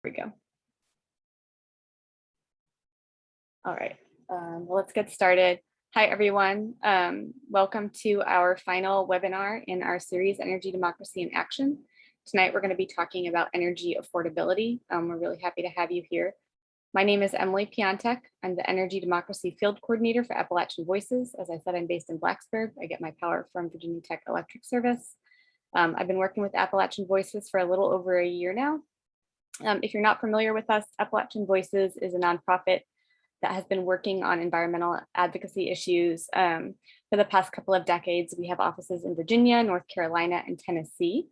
we go. All right, well, let's get started. Hi, everyone. Welcome to our final webinar in our series, Energy Democracy in Action. Tonight, we're going to be talking about energy affordability. We're really happy to have you here. My name is Emily Piontek. I'm the Energy Democracy Field Coordinator for Appalachian Voices. As I said, I'm based in Blacksburg. I get my power from Virginia Tech Electric Service. I've been working with Appalachian Voices for a little over a year now. If you're not familiar with us, Appalachian Voices is a nonprofit that has been working on environmental advocacy issues for the past couple of decades. We have offices in Virginia, North Carolina, and Tennessee,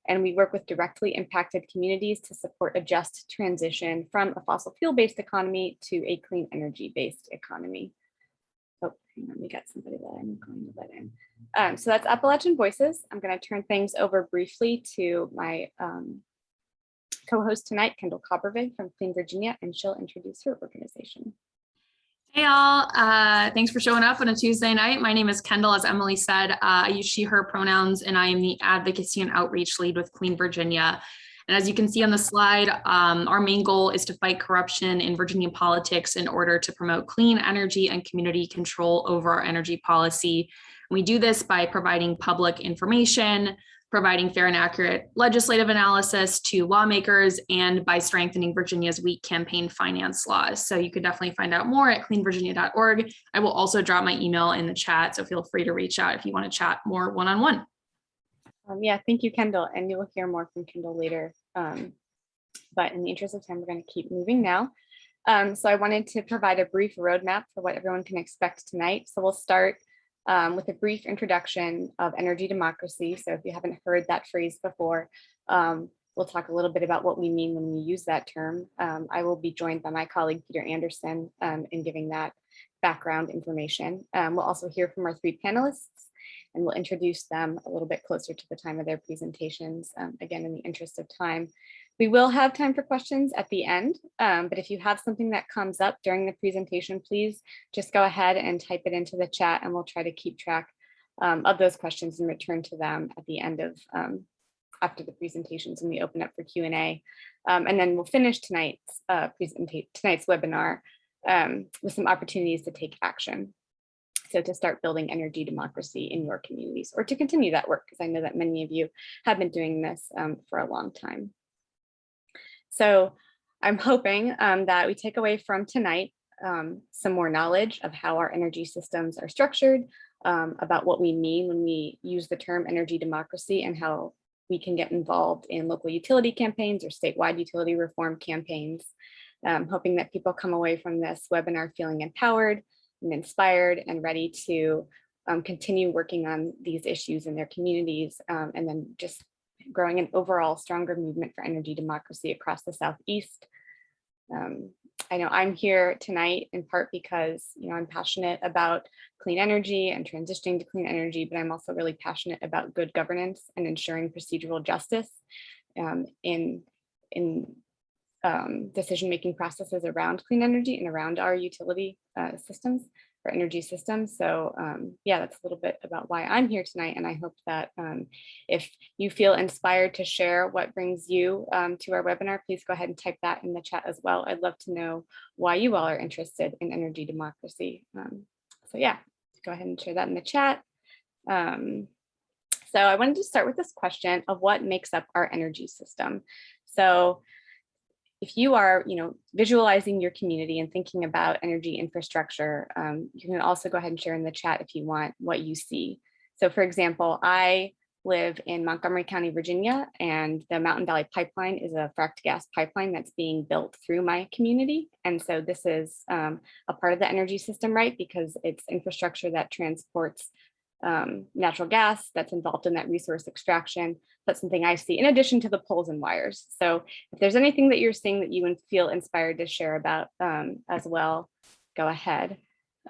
and we work with directly impacted communities to support a just transition from a fossil fuel-based economy to a clean energy-based economy. Oh, hang on, we got somebody that I'm going to let in. So that's Appalachian Voices. I'm going to turn things over briefly to my co-host tonight, Kendall Coppervig from Clean Virginia, and she'll introduce her organization. Hey all, thanks for showing up on a Tuesday night. My name is Kendall, as Emily said. I use she, her pronouns, and I am the advocacy and outreach lead with Clean Virginia. And as you can see on the slide, our main goal is to fight corruption in Virginia politics in order to promote clean energy and community control over our energy policy. We do this by providing public information, providing fair and accurate legislative analysis to lawmakers, and by strengthening Virginia's weak campaign finance laws. So you could definitely find out more at cleanvirginia.org. I will also drop my email in the chat, so feel free to reach out if you want to chat more one-on-one. Yeah, thank you, Kendall, and you will hear more from Kendall later. But in the interest of time, we're going to keep moving now. So I wanted to provide a brief roadmap for what everyone can expect tonight. So we'll start with a brief introduction of energy democracy. So if you haven't heard that phrase before, we'll talk a little bit about what we mean when we use that term. I will be joined by my colleague, Peter Anderson, in giving that background information. We'll also hear from our three panelists, and we'll introduce them a little bit closer to the time of their presentations, again, in the interest of time. We will have time for questions at the end, but if you have something that comes up during the presentation, please just go ahead and type it into the chat, and we'll try to keep track of those questions and return to them at the end of after the presentations when we open up for Q&A. And then we'll finish tonight's webinar with some opportunities to take action. So to start building energy democracy in your communities, or to continue that work, because I know that many of you have been doing this for a long time. So I'm hoping that we take away from tonight some more knowledge of how our energy systems are structured, about what we mean when we use the term energy democracy, and how we can get involved in local utility campaigns or statewide utility reform campaigns. Hoping that people come away from this webinar feeling empowered and inspired and ready to continue working on these issues in their communities, and then just growing an overall stronger movement for energy democracy across the Southeast. I know I'm here tonight in part because I'm passionate about clean energy and transitioning to clean energy, but I'm also really passionate about good governance and ensuring procedural justice in decision-making processes around clean energy and around our utility systems, or energy systems. So yeah, that's a little bit about why I'm here tonight. And I hope that if you feel inspired to share what brings you to our webinar, please go ahead and type that in the chat as well. I'd love to know why you all are interested in energy democracy. So yeah, go ahead and share that in the chat. So I wanted to start with this question of what makes up our energy system. So if you are, visualizing your community and thinking about energy infrastructure, you can also go ahead and share in the chat if you want what you see. So for example, I live in Montgomery County, Virginia, and the Mountain Valley Pipeline is a fracked gas pipeline that's being built through my community. And so this is a part of the energy system, right? Because it's infrastructure that transports natural gas that's involved in that resource extraction. That's something I see in addition to the poles and wires. So if there's anything that you're seeing that you would feel inspired to share about as well, go ahead.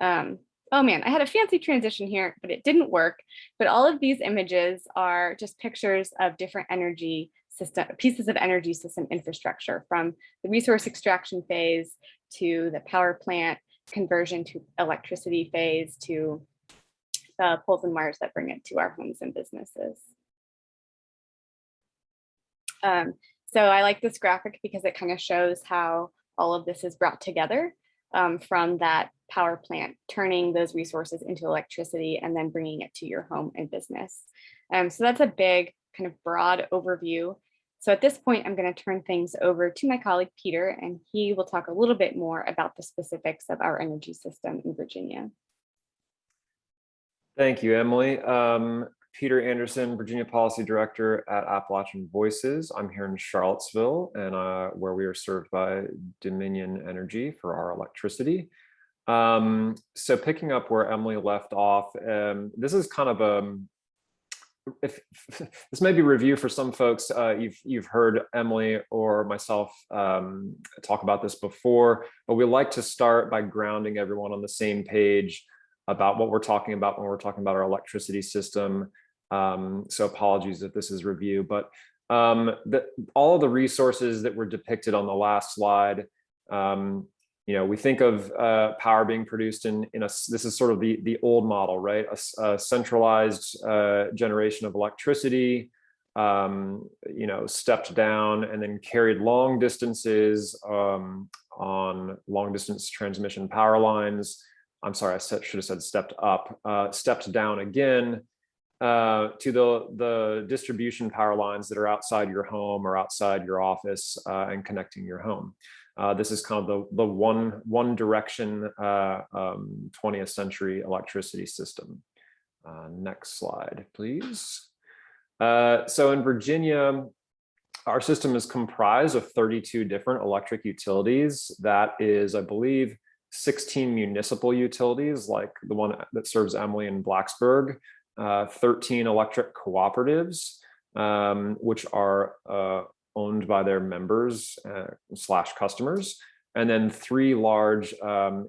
Oh man, I had a fancy transition here, but it didn't work. But all of these images are just pictures of different energy system, pieces of energy system infrastructure, from the resource extraction phase to the power plant conversion to electricity phase to the poles and wires that bring it to our homes and businesses. So I like this graphic because it kind of shows how all of this is brought together from that power plant, turning those resources into electricity and then bringing it to your home and business. So that's a big kind of broad overview. So at this point, I'm going to turn things over to my colleague, Peter, and he will talk a little bit more about the specifics of our energy system in Virginia. Thank you, Emily. Peter Anderson, Virginia Policy Director at Appalachian Voices. I'm here in Charlottesville, and where we are served by Dominion Energy for our electricity. So picking up where Emily left off, this is kind of this may be review for some folks. You've heard Emily or myself talk about this before, but we like to start by grounding everyone on the same page about what we're talking about when we're talking about our electricity system. So apologies if this is review, but all of the resources that were depicted on the last slide, we think of power being produced in this is sort of the old model, right? A centralized generation of electricity, stepped down and then carried long distances on long distance transmission power lines. I'm sorry, I should have said stepped up, stepped down again to the distribution power lines that are outside your home or outside your office and connecting your home. This is kind of the one direction 20th century electricity system. Next slide, please. So in Virginia, our system is comprised of 32 different electric utilities. That is, I believe, 16 municipal utilities, like the one that serves Emily in Blacksburg, 13 electric cooperatives, which are owned by their members / customers, and then 3 large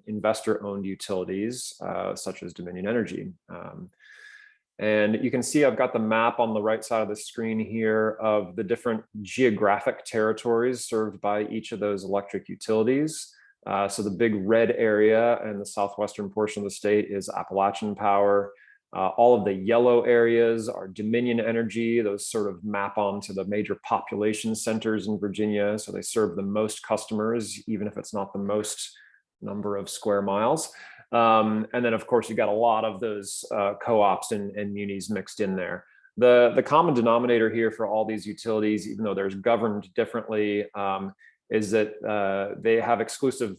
investor-owned utilities, such as Dominion Energy. And you can see I've got the map on the right side of the screen here of the different geographic territories served by each of those electric utilities. So the big red area in the southwestern portion of the state is Appalachian Power. All of the yellow areas are Dominion Energy. Those sort of map onto the major population centers in Virginia. So they serve the most customers, even if it's not the most number of square miles. And then, of course, you got a lot of those co-ops and munis mixed in there. The common denominator here for all these utilities, even though they're governed differently, is that they have exclusive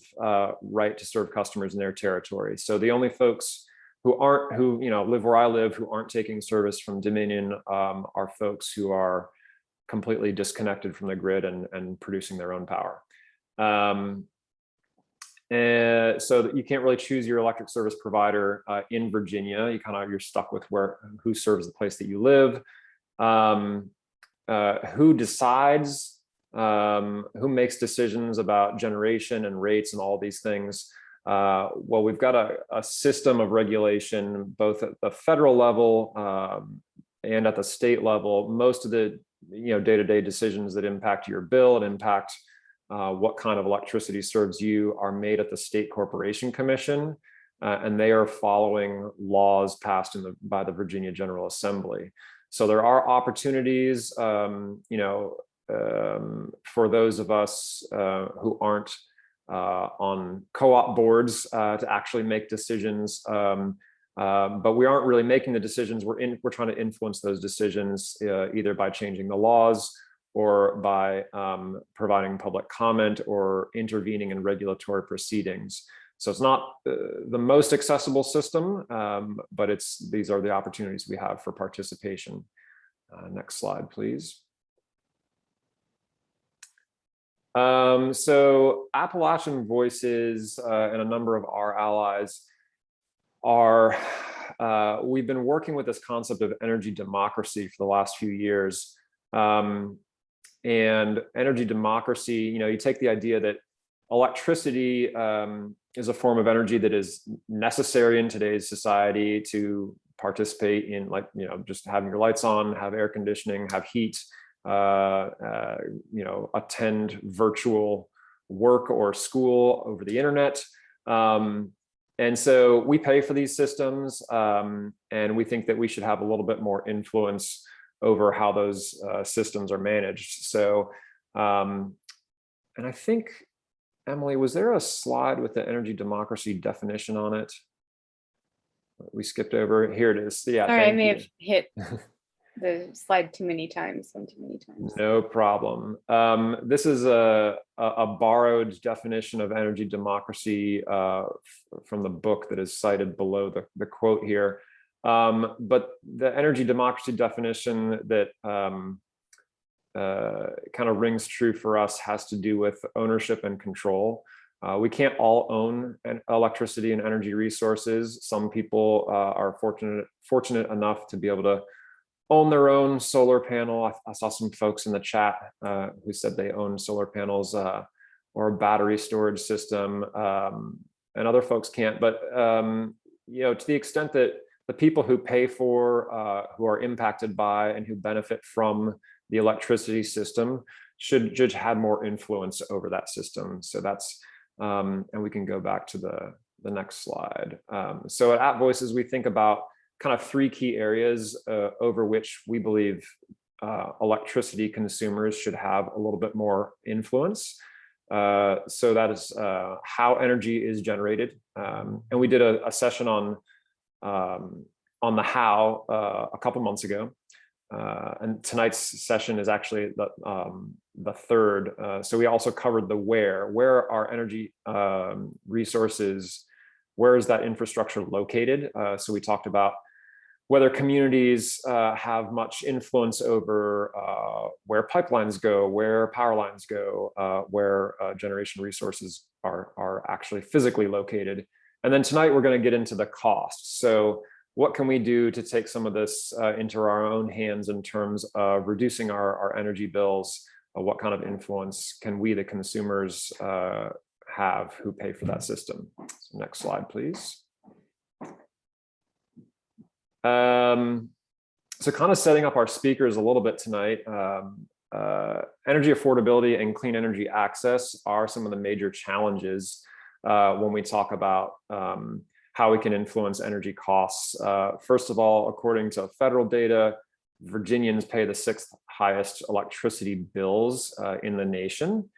right to serve customers in their territory. So the only folks who live where I live, who aren't taking service from Dominion, are folks who are completely disconnected from the grid and producing their own power. And so that you can't really choose your electric service provider in Virginia. You're stuck with who serves the place that you live. Who decides, who makes decisions about generation and rates and all these things? Well, we've got a system of regulation, both at the federal level and at the state level. Most of the day-to-day decisions that impact your bill and impact what kind of electricity serves you are made at the State Corporation Commission, and they are following laws passed by the Virginia General Assembly. So there are opportunities, for those of us who aren't on co-op boards to actually make decisions, but we aren't really making the decisions. We're trying to influence those decisions either by changing the laws or by providing public comment or intervening in regulatory proceedings. So it's not the most accessible system, but these are the opportunities we have for participation. Next slide, please. So Appalachian Voices and a number of our allies we've been working with this concept of energy democracy for the last few years. And energy democracy, you take the idea that electricity is a form of energy that is necessary in today's society to participate in, just having your lights on, have air conditioning, have heat, attend virtual work or school over the internet. And so we pay for these systems, and we think that we should have a little bit more influence over how those systems are managed. So And I think, Emily, was there a slide with the energy democracy definition on it? We skipped over. Here it is. Yeah, Sorry, I thank may you. have hit the slide too many times, one too many times. No problem. This is a borrowed definition of energy democracy from the book that is cited below the quote here. But the energy democracy definition that kind of rings true for us has to do with ownership and control. We can't all own electricity and energy resources. Some people are fortunate enough to be able to own their own solar panel. I saw some folks in the chat who said they own solar panels or a battery storage system, and other folks can't. But you know, to the extent that the people who pay for, who are impacted by, and who benefit from the electricity system should have more influence over that system. So that's, and we can go back to the next slide. So at Voices, we think about kind of three key areas over which we believe electricity consumers should have a little bit more influence. So that is how energy is generated. And we did a session on the how a couple months ago. And tonight's session is actually the third. So we also covered the where are energy resources, where is that infrastructure located? So we talked about whether communities have much influence over where pipelines go, where power lines go, where generation resources are actually physically located. And then tonight we're going to get into the cost. So what can we do to take some of this into our own hands in terms of reducing our energy bills? What kind of influence can we, the consumers, have who pay for that system? So next slide, please. So kind of setting up our speakers a little bit tonight, energy affordability and clean energy access are some of the major challenges when we talk about how we can influence energy costs. First of all, according to federal data, Virginians pay the 6th highest electricity bills in the nation.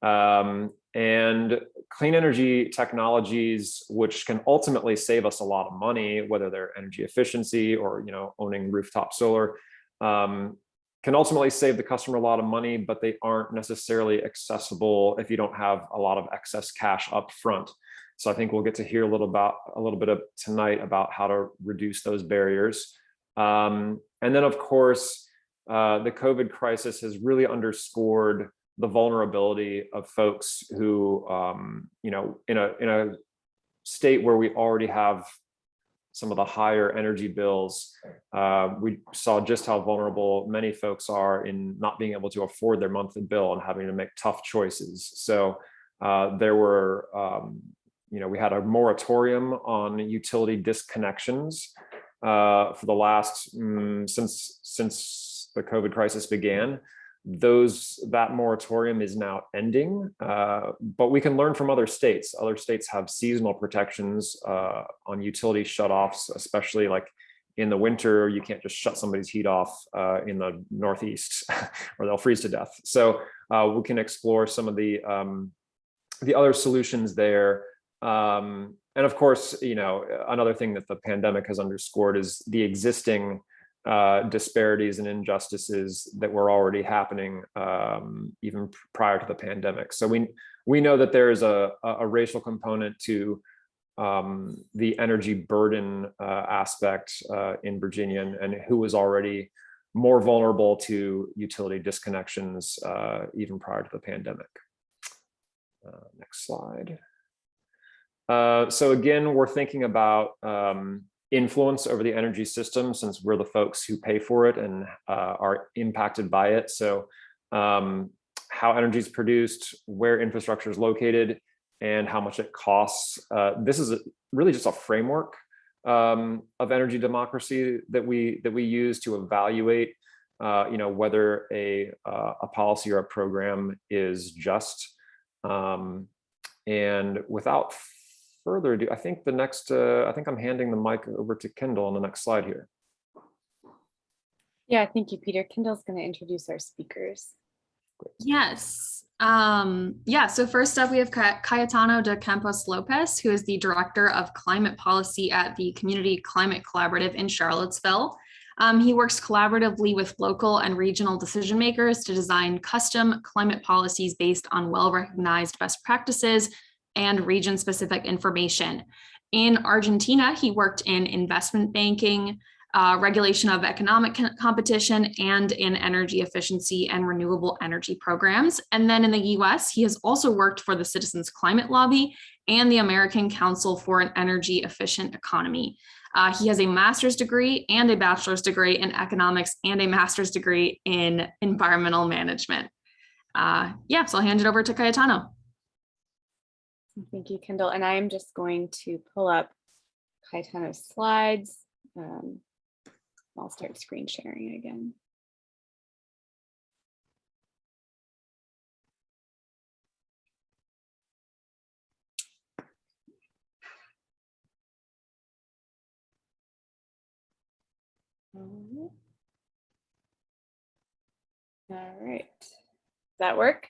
And clean energy technologies, which can ultimately save us a lot of money, whether they're energy efficiency or, you know, owning rooftop solar, can ultimately save the customer a lot of money, but they aren't necessarily accessible if you don't have a lot of excess cash up front. So I think we'll get to hear a little bit of tonight about how to reduce those barriers. And then, of course, the COVID crisis has really underscored the vulnerability of folks who, you know, in a state where we already have some of the higher energy bills, we saw just how vulnerable many folks are in not being able to afford their monthly bill and having to make tough choices. So there were, you know, we had a moratorium on utility disconnections for the last, since the COVID crisis began. That moratorium is now ending, but we can learn from other states. Other states have seasonal protections on utility shutoffs, especially like in the winter. You can't just shut somebody's heat off in the Northeast or they'll freeze to death. So we can explore some of the other solutions there. And of course, you know, another thing that the pandemic has underscored is the existing disparities and injustices that were already happening even prior to the pandemic. So we know that there is a racial component to the energy burden aspect in Virginia, and who was already more vulnerable to utility disconnections even prior to the pandemic. Next slide. So again, we're thinking about influence over the energy system, since we're the folks who pay for it and are impacted by it. So how energy is produced, where infrastructure is located, and how much it costs. This is really just a framework of energy democracy that we use to evaluate, you know, whether a policy or a program is just. And without further ado, I think the next, I think I'm handing the mic over to Kendall on the next slide here. Yeah, thank you, Peter. Kendall's going to introduce our speakers. Yes. Yeah, so first up, we have Kaitano de Campos Lopez, who is the Director of Climate Policy at the Community Climate Collaborative in Charlottesville. He works collaboratively with local and regional decision makers to design custom climate policies based on well-recognized best practices and region-specific information. In Argentina, he worked in investment banking, regulation of economic competition, and in energy efficiency and renewable energy programs. And then in the US, he has also worked for the Citizens Climate Lobby and the American Council for an Energy Efficient Economy. He has a master's degree and a bachelor's degree in economics and a master's degree in environmental management. Yeah, so I'll hand it over to Kaitano. Thank you, Kendall. And I am just going to pull up Kaitano's slides. I'll start screen sharing again. All right. Does that work?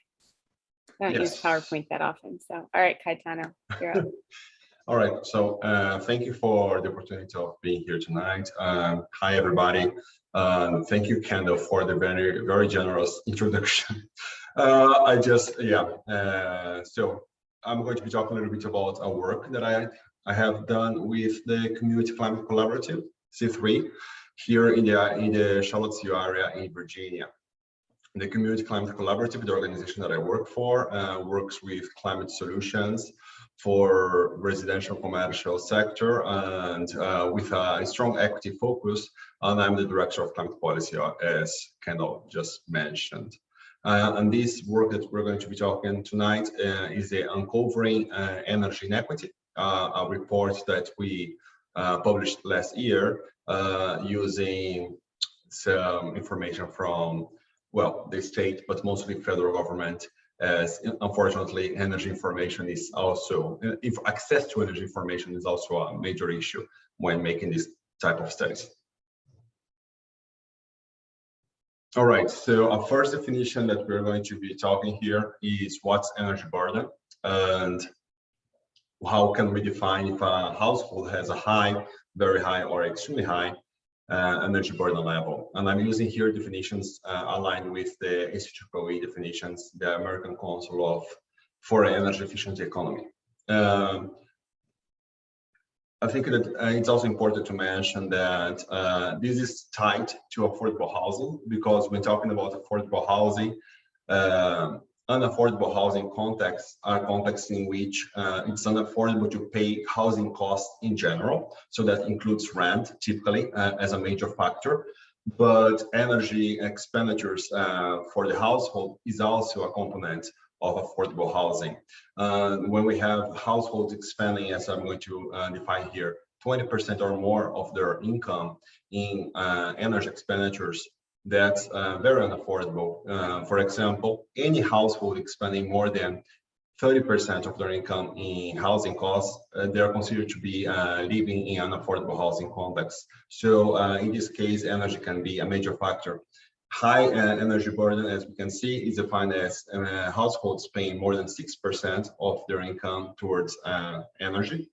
I don't use PowerPoint that often. So, all right, Kaitano, you're up. All right, so thank you for the opportunity of being here tonight. Hi, everybody. Thank you, Kendall, for the very generous introduction. So I'm going to be talking a little bit about a work that I have done with the Community Climate Collaborative, C3, here in the Charlottesville area in Virginia. The Community Climate Collaborative, the organization that I work for, works with climate solutions for residential commercial sector and with a strong equity focus. And I'm the Director of Climate Policy, as Kendall just mentioned. And this work that we're going to be talking tonight is the Uncovering Energy Inequity, a report that we published last year using some information from, well, the state, but mostly federal government, as unfortunately energy information is also, access to energy information is also a major issue when making this type of studies. All right, so our first definition that we're going to be talking here is what's energy burden and how can we define if a household has a high, very high, or extremely high energy burden level. And I'm using here definitions aligned with the IEEE definitions, the American Council for an Energy Efficient Economy. I think that it's also important to mention that this is tied to affordable housing, because when talking about affordable housing, unaffordable housing contexts are contexts in which it's unaffordable to pay housing costs in general. So that includes rent, typically, as a major factor. But energy expenditures for the household is also a component of affordable housing. When we have households expending, as I'm going to define here, 20% or more of their income in energy expenditures, that's very unaffordable. For example, any household expending more than 30% of their income in housing costs, they are considered to be living in an unaffordable housing context. So in this case, energy can be a major factor. High energy burden, as we can see, is defined as households paying more than 6% of their income towards energy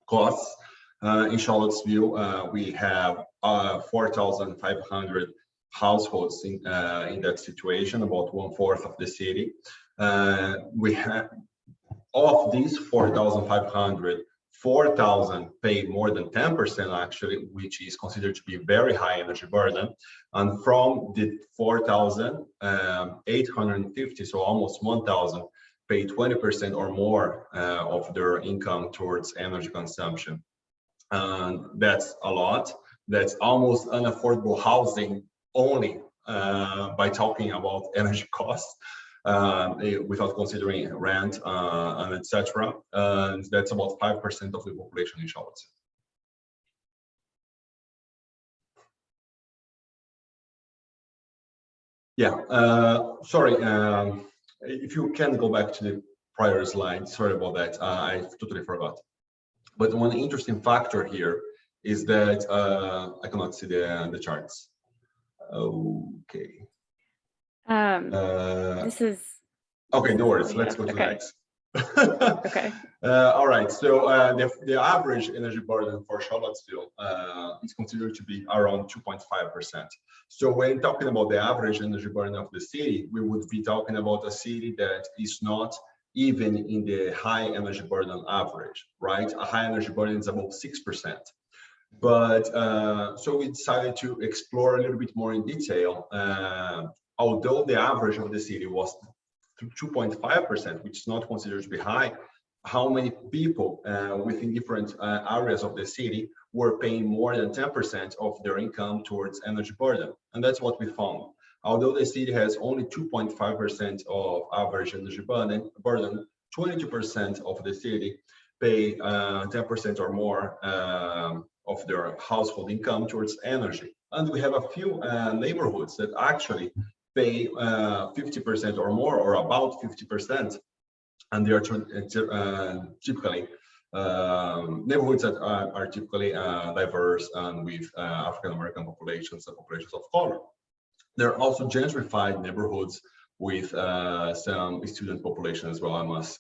costs. In Charlottesville, we have 4,500 households in that situation, about 1/4 of the city. We have, of these 4,500, 4,000 pay more than 10% actually, which is considered to be very high energy burden. And from the 4,850, so almost 1,000, pay 20% or more of their income towards energy consumption. And that's a lot. That's almost unaffordable housing only by talking about energy costs. Without considering rent and etc. And that's about 5% of the population in Charlottesville. Yeah, sorry, if you can go back to the prior slide, sorry about that, I totally forgot. But one interesting factor here is that I cannot see the charts. Okay. This is Okay, no worries. yeah, Let's go to the okay. next. Okay. All right. So the average energy burden for Charlottesville is considered to be around 2.5%. So when talking about the average energy burden of the city, we would be talking about a city that is not even in the high energy burden average, right? A high energy burden is about 6%. But so we decided to explore a little bit more in detail. Although the average of the city was 2.5%, which is not considered to be high, how many people within different areas of the city were paying more than 10% of their income towards energy burden. And that's what we found. Although the city has only 2.5% of average energy burden, 22% of the city pay 10% or more of their household income towards energy. And we have a few neighborhoods that actually pay 50% or more, or about 50%, and they are typically neighborhoods that are typically diverse and with African American populations and populations of color. There are also gentrified neighborhoods with some student population as well.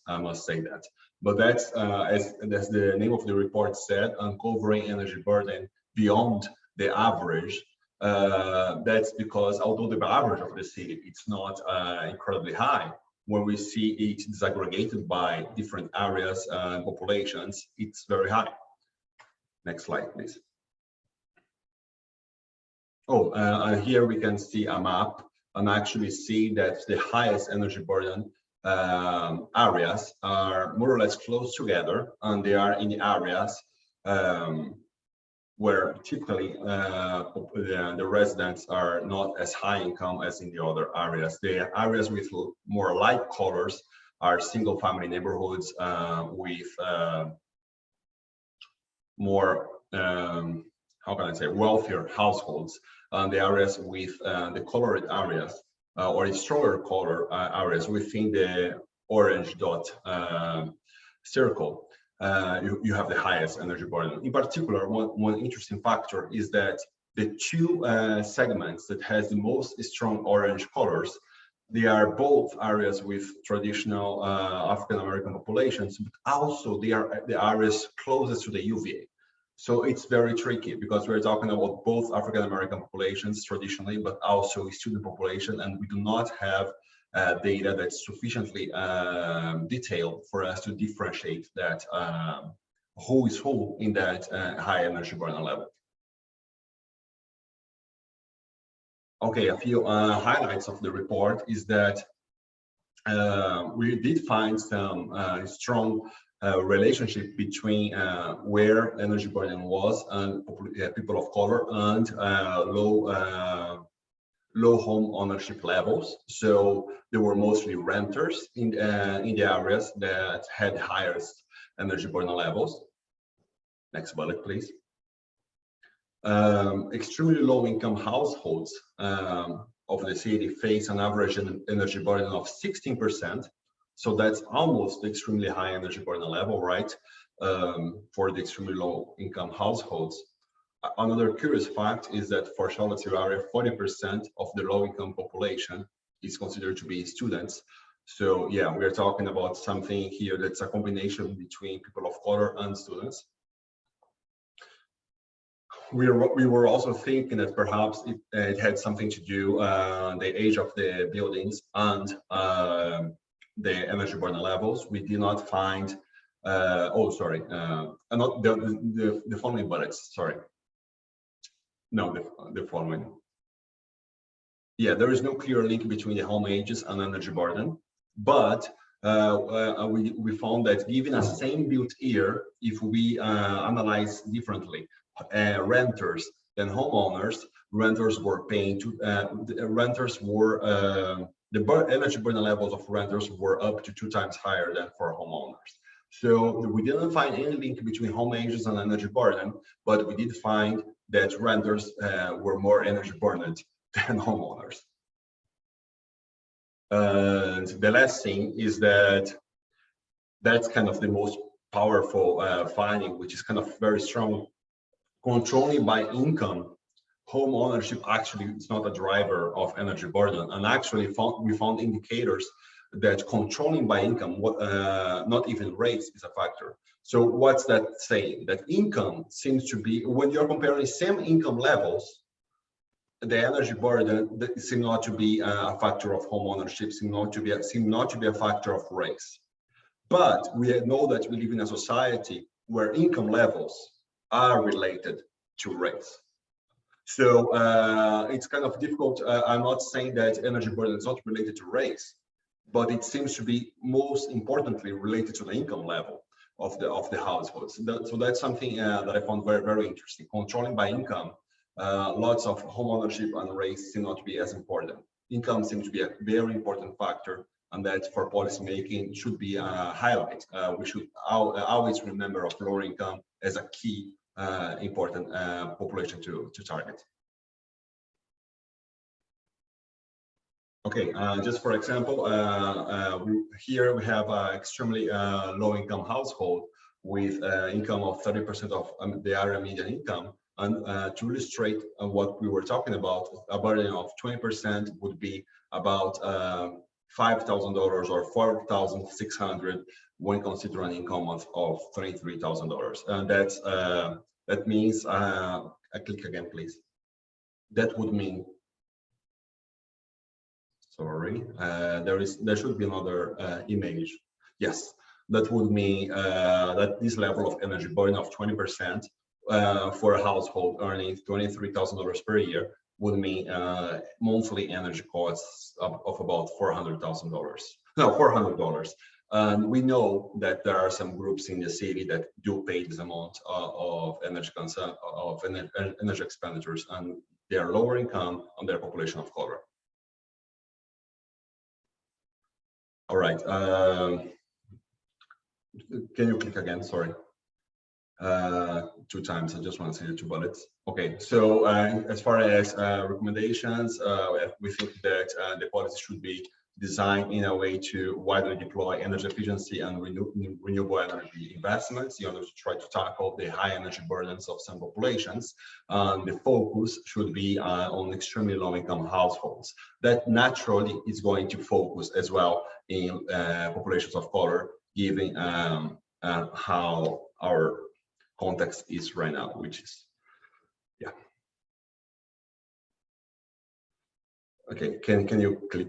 I must say that. But that's as the name of the report said, uncovering energy burden beyond the average. That's because although the average of the city it's not incredibly high, when we see it disaggregated by different areas and populations, it's very high. Next slide, please. Oh, and here we can see a map and actually see that the highest energy burden areas are more or less close together, and they are in the areas where typically the residents are not as high income as in the other areas. The areas with more light colors are single family neighborhoods with more, how can I say, wealthier households. And the areas with the colored areas or the stronger color areas within the orange dot circle, you have the highest energy burden. In particular, one interesting factor is that the two segments that has the most strong orange colors, they are both areas with traditional African American populations, but also they are the areas closest to the UVA. So it's very tricky because we're talking about both African American populations traditionally, but also student population, and we do not have data that's sufficiently detailed for us to differentiate that who is who in that high energy burden level. Okay, a few highlights of the report is that we did find some strong relationship between where energy burden was and people of color and low home ownership levels. So there were mostly renters in the areas that had highest energy burden levels. Next bullet, please. Extremely low income households of the city face an average energy burden of 16%. So that's almost the extremely high energy burden level, right? For the extremely low income households. Another curious fact is that for Charlottesville area, 40% of the low income population is considered to be students. So yeah, we're talking about something here that's a combination between people of color and students. We were also thinking that perhaps it had something to do the age of the buildings and the energy burden levels. We did not find, not the following bullets, sorry. No, the following. Yeah, there is no clear link between the home ages and energy burden, but we found that given a same built year, if we analyze differently renters than homeowners, renters were paying to the energy burden levels of renters were up to 2 times higher than for homeowners. So we didn't find any link between home ages and energy burden, but we did find that renters were more energy burdened than homeowners. And the last thing is that that's kind of the most powerful finding, which is kind of very strong. Controlling by income home ownership actually is not a driver of energy burden, and actually we found indicators that controlling by income, not even rates, is a factor. So what's that saying? That income seems to be, when you're comparing same income levels, the energy burden seems not to be a factor of home ownership, seems not to be a factor of race. But we know that we live in a society where income levels are related to race. So it's kind of difficult. I'm not saying that energy burden is not related to race, but it seems to be most importantly related to the income level of the households. So that's something that I found very, very interesting. Controlling by income, lots of home ownership and race seem not to be as important. Income seems to be a very important factor, and that for policy making should be a highlight. We should always remember of lower income as a key important population to target. Okay, just for example, here we have an extremely low-income household with income of 30% of the area median income. And to illustrate what we were talking about, a burden of 20% would be about $5,000 or $4,600 when considering income of $23,000. And that means, I click again, please. That would mean, sorry, there should be another image. Yes, that would mean that this level of energy burden of 20% for a household earning $23,000 per year would mean monthly energy costs of about $400,000. No, $400. And we know that there are some groups in the city that do pay this amount of energy energy expenditures, and they are lower income and their population of color. All right. Can you click again? Sorry. 2 times. I just want to see the 2 bullets. Okay, so as far as recommendations, we think that the policy should be designed in a way to widely deploy energy efficiency and renewable energy investments in order to try to tackle the high energy burdens of some populations. The focus should be on extremely low-income households. That naturally is going to focus as well in populations of color, given how our context is right now, which is, yeah. Okay, can you click?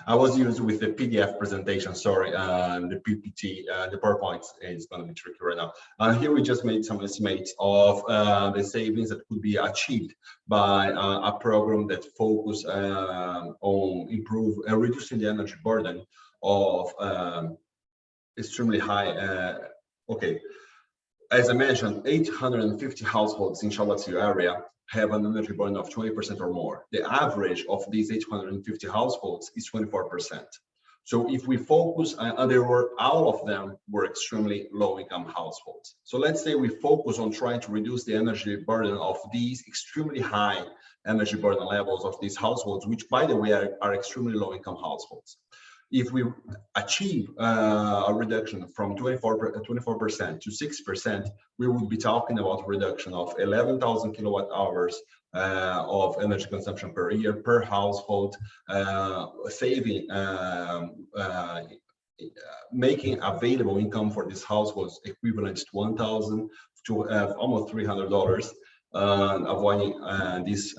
I was used with the PDF presentation, sorry, the PPT, the PowerPoint is going to be tricky right now. Here we just made some estimates of the savings that could be achieved by a program that focus on reducing the energy burden of extremely high, okay. As I mentioned, 850 households in Charlottesville area have an energy burden of 20% or more. The average of these 850 households is 24%. So if we focus, and all of them were extremely low-income households. So let's say we focus on trying to reduce the energy burden of these extremely high energy burden levels of these households, which, by the way, are extremely low-income households. If we achieve a reduction from 24% to 6%, we would be talking about a reduction of 11,000 kilowatt hours of energy consumption per year per household, saving, making available income for these households equivalent to $1,000 to almost $300, avoiding this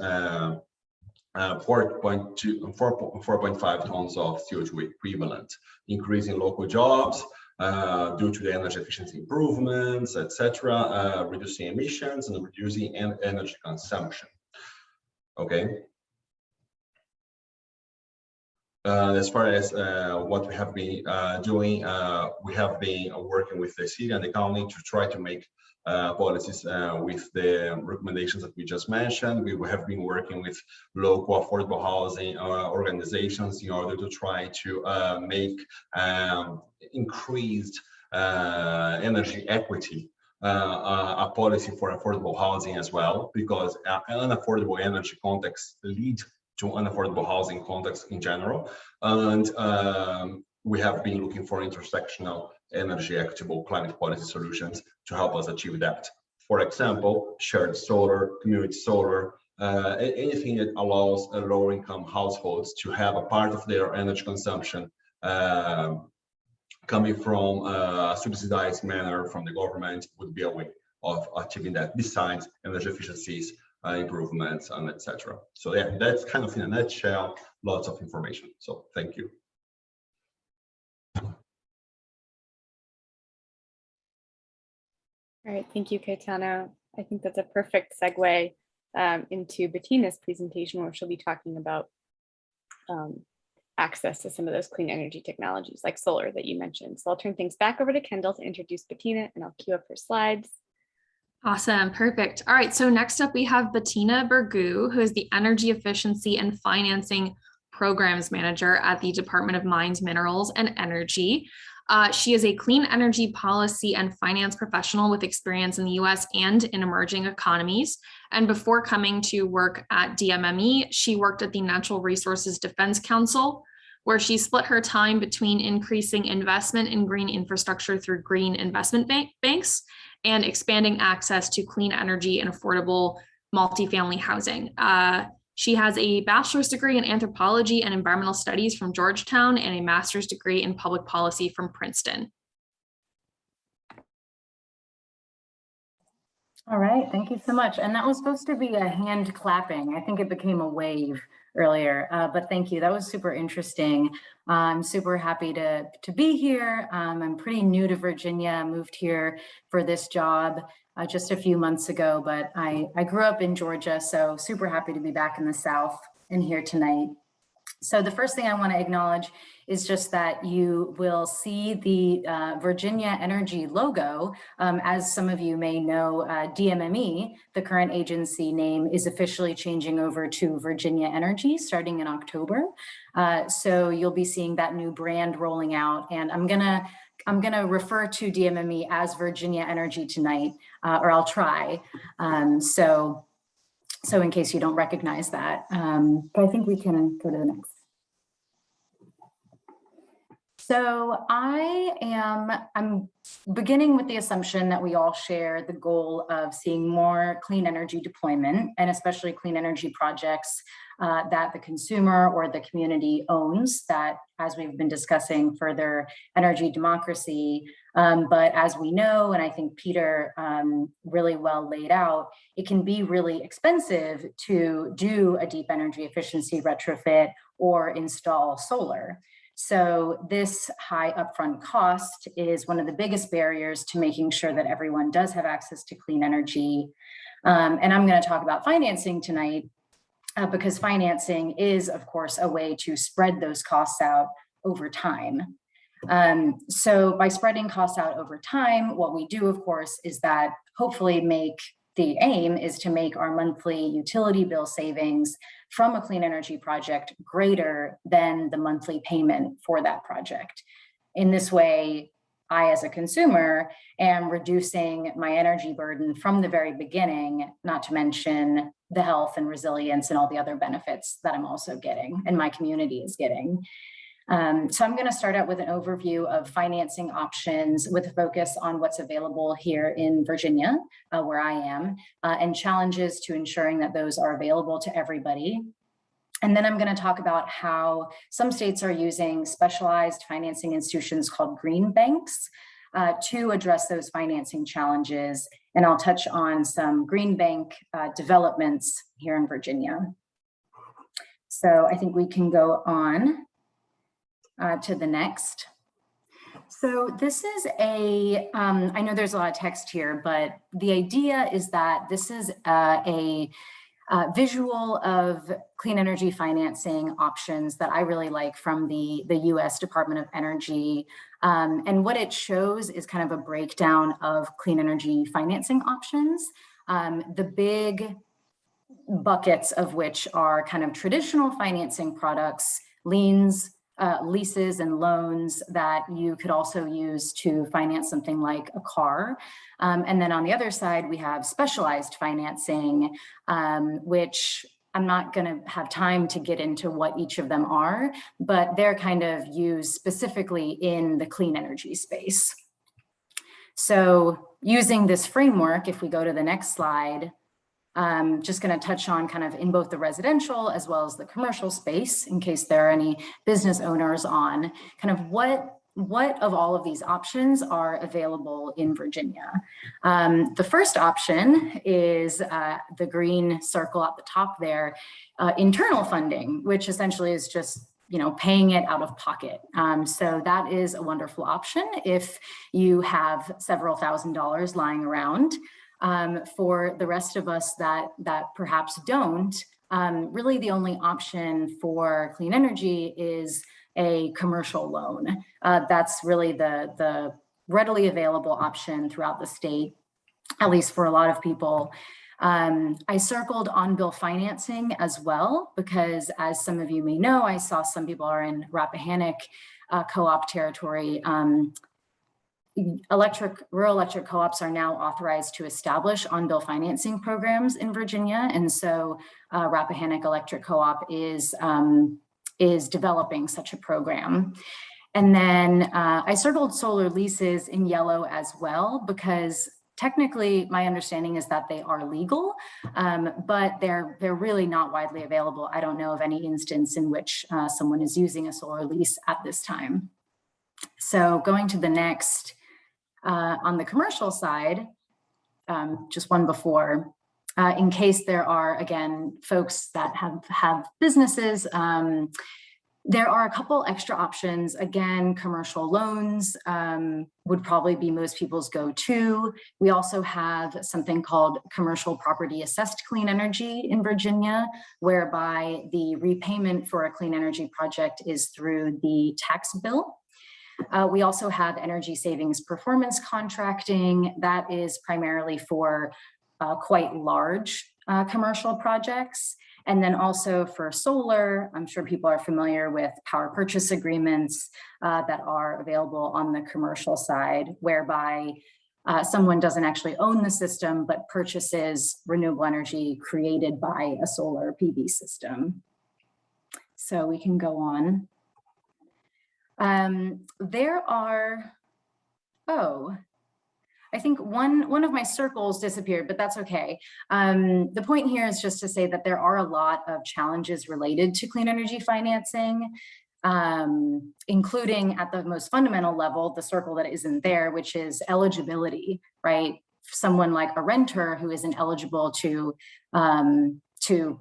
4.5 tons of CO2 equivalent, increasing local jobs due to the energy efficiency improvements, etc., reducing emissions and reducing energy consumption. Okay. As far as what we have been doing, we have been working with the city and the county to try to make policies with the recommendations that we just mentioned. We have been working with local affordable housing organizations in order to try to make increased energy equity a policy for affordable housing as well, because unaffordable energy context lead to unaffordable housing context in general. And we have been looking for intersectional energy equitable climate policy solutions to help us achieve that. For example, shared solar, community solar, anything that allows lower income households to have a part of their energy consumption coming from a subsidized manner from the government would be a way of achieving that, besides energy efficiencies, improvements, and etc. So yeah, that's kind of in a nutshell, lots of information. So thank you. All right, thank you, Kaitano. I think that's a perfect segue into Bettina's presentation, where she'll be talking about access to some of those clean energy technologies like solar that you mentioned. So I'll turn things back over to Kendall to introduce Bettina, and I'll queue up her slides. Awesome, perfect. All right, so next up we have Bettina Bergu, who is the Energy Efficiency and Financing Programs Manager at the Department of Mines, Minerals, and Energy. She is a clean energy policy and finance professional with experience in the US and in emerging economies. And before coming to work at DMME, she worked at the Natural Resources Defense Council, where she split her time between increasing investment in green infrastructure through green investment banks and expanding access to clean energy and affordable multifamily housing. She has a bachelor's degree in anthropology and environmental studies from Georgetown and a master's degree in public policy from Princeton. All right, thank you so much. And that was supposed to be a hand clapping. I think it became a wave earlier, but thank you. That was super interesting. I'm super happy to be here. I'm pretty new to Virginia, moved here for this job just a few months ago, but I grew up in Georgia, so super happy to be back in the South and here tonight. So the first thing I want to acknowledge is just that you will see the Virginia Energy logo. As some of you may know, DMME, the current agency name, is officially changing over to Virginia Energy starting in October. So you'll be seeing that new brand rolling out, and I'm gonna refer to DMME as Virginia Energy tonight, or I'll try. So in case you don't recognize that, but I think we can go to the next. So I'm beginning with the assumption that we all share the goal of seeing more clean energy deployment, and especially clean energy projects that the consumer or the community owns, that, as we've been discussing, further energy democracy. But as we know, and I think Peter really well laid out, it can be really expensive to do a deep energy efficiency retrofit or install solar. So this high upfront cost is one of the biggest barriers to making sure that everyone does have access to clean energy. And I'm going to talk about financing tonight because financing is, of course, a way to spread those costs out over time. So by spreading costs out over time, what we do, of course, is that hopefully the aim is to make our monthly utility bill savings from a clean energy project greater than the monthly payment for that project. In this way, I, as a consumer, am reducing my energy burden from the very beginning, not to mention the health and resilience and all the other benefits that I'm also getting and my community is getting. So I'm going to start out with an overview of financing options with a focus on what's available here in Virginia, where I am, and challenges to ensuring that those are available to everybody. And then I'm going to talk about how some states are using specialized financing institutions called green banks to address those financing challenges. And I'll touch on some green bank developments here in Virginia. So I think we can go on to the next. So this is I know there's a lot of text here, but the idea is that this is a visual of clean energy financing options that I really like from the US Department of Energy. And what it shows is kind of a breakdown of clean energy financing options. The big buckets of which are kind of traditional financing products, liens, leases and loans that you could also use to finance something like a car. And then on the other side, we have specialized financing, which I'm not going to have time to get into what each of them are, but they're kind of used specifically in the clean energy space. So using this framework, if we go to the next slide, just going to touch on kind of in both the residential as well as the commercial space, in case there are any business owners on, kind of what of all of these options are available in Virginia. The first option is the green circle at the top there, internal funding, which essentially is just paying it out of pocket. So that is a wonderful option if you have several $1,000s lying around. For the rest of us that perhaps don't, really the only option for clean energy is a commercial loan. That's really the readily available option throughout the state, at least for a lot of people. I circled on-bill financing as well, because as some of you may know, I saw some people are in Rappahannock co-op territory. Rural electric co-ops are now authorized to establish on-bill financing programs in Virginia. And so Rappahannock Electric Co-op is developing such a program. And then I circled solar leases in yellow as well, because technically my understanding is that they are legal, but they're really not widely available. I don't know of any instance in which someone is using a solar lease at this time. So going to the next, on the commercial side, just one before, in case there are, again, folks that have businesses, there are a couple extra options. Again, commercial loans would probably be most people's go-to. We also have something called commercial property assessed clean energy in Virginia, whereby the repayment for a clean energy project is through the tax bill. We also have energy savings performance contracting. That is primarily for quite large commercial projects. And then also for solar, I'm sure people are familiar with power purchase agreements that are available on the commercial side, whereby someone doesn't actually own the system, but purchases renewable energy created by a solar PV system. So we can go on. There are, I think one of my circles disappeared, but that's okay. The point here is just to say that there are a lot of challenges related to clean energy financing, including at the most fundamental level, the circle that isn't there, which is eligibility, right? Someone like a renter who isn't eligible to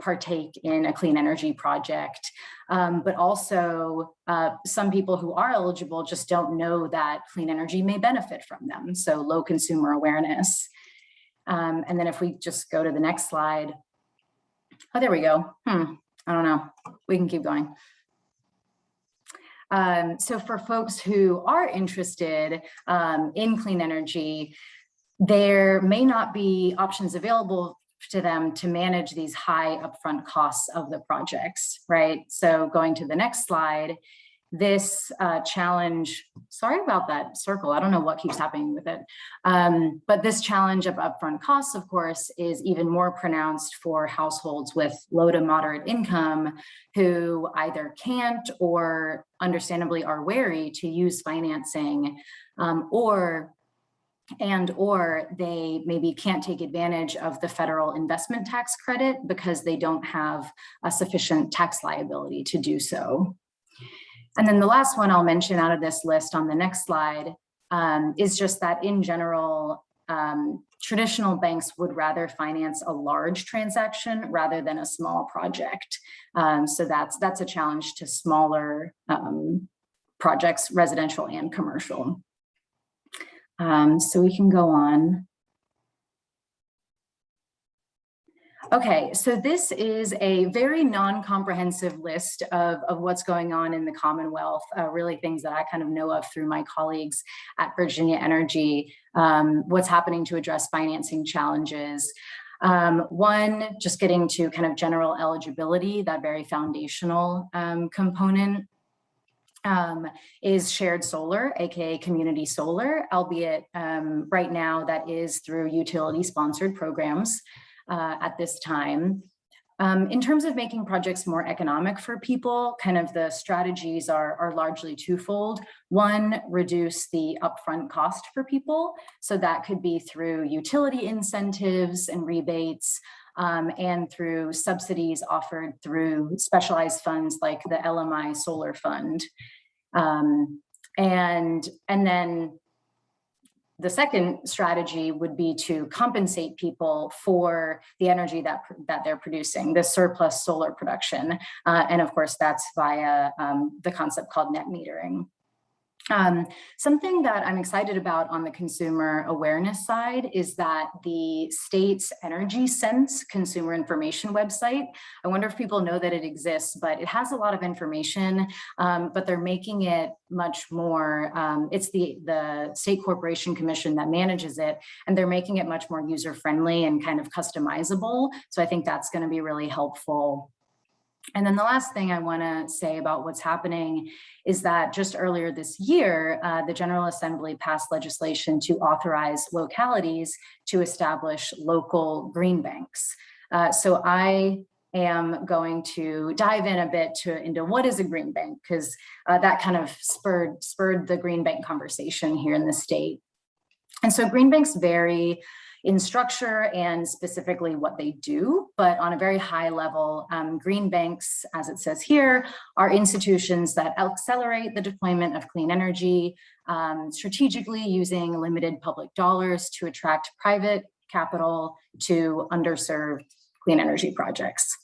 partake in a clean energy project, but also some people who are eligible just don't know that clean energy may benefit from them. So low consumer awareness. And then if we just go to the next slide. Oh, there we go. I don't know. We can keep going. So for folks who are interested in clean energy, there may not be options available to them to manage these high upfront costs of the projects, right? So going to the next slide, this challenge, sorry about that circle, I don't know what keeps happening with it, but this challenge of upfront costs, of course, is even more pronounced for households with low to moderate income who either can't or understandably are wary to use financing, or they maybe can't take advantage of the federal investment tax credit because they don't have a sufficient tax liability to do so. And then the last one I'll mention out of this list on the next slide is just that in general, traditional banks would rather finance a large transaction rather than a small project. So that's a challenge to smaller projects, residential and commercial. So we can go on. Okay, so this is a very non-comprehensive list of what's going on in the Commonwealth, really things that I kind of know of through my colleagues at Virginia Energy, what's happening to address financing challenges. One, just getting to kind of general eligibility, that very foundational component. Is shared solar, aka community solar, albeit right now that is through utility sponsored programs at this time. In terms of making projects more economic for people, kind of the strategies are largely twofold. One, reduce the upfront cost for people. So that could be through utility incentives and rebates, and through subsidies offered through specialized funds like the LMI Solar Fund. And then the second strategy would be to compensate people for the energy that they're producing, the surplus solar production. And of course, that's via the concept called net metering. Something that I'm excited about on the consumer awareness side is that the state's Energy Sense consumer information website, I wonder if people know that it exists, but it has a lot of information, but they're making it much more, it's the State Corporation Commission that manages it, and they're making it much more user-friendly and kind of customizable. So I think that's going to be really helpful. And then the last thing I want to say about what's happening is that just earlier this year, the General Assembly passed legislation to authorize localities to establish local green banks. So I am going to dive in a bit into what is a green bank, because that kind of spurred the green bank conversation here in the state. And so green banks vary in structure and specifically what they do, but on a very high level, green banks, as it says here, are institutions that accelerate the deployment of clean energy, strategically using limited public dollars to attract private capital to underserved clean energy projects.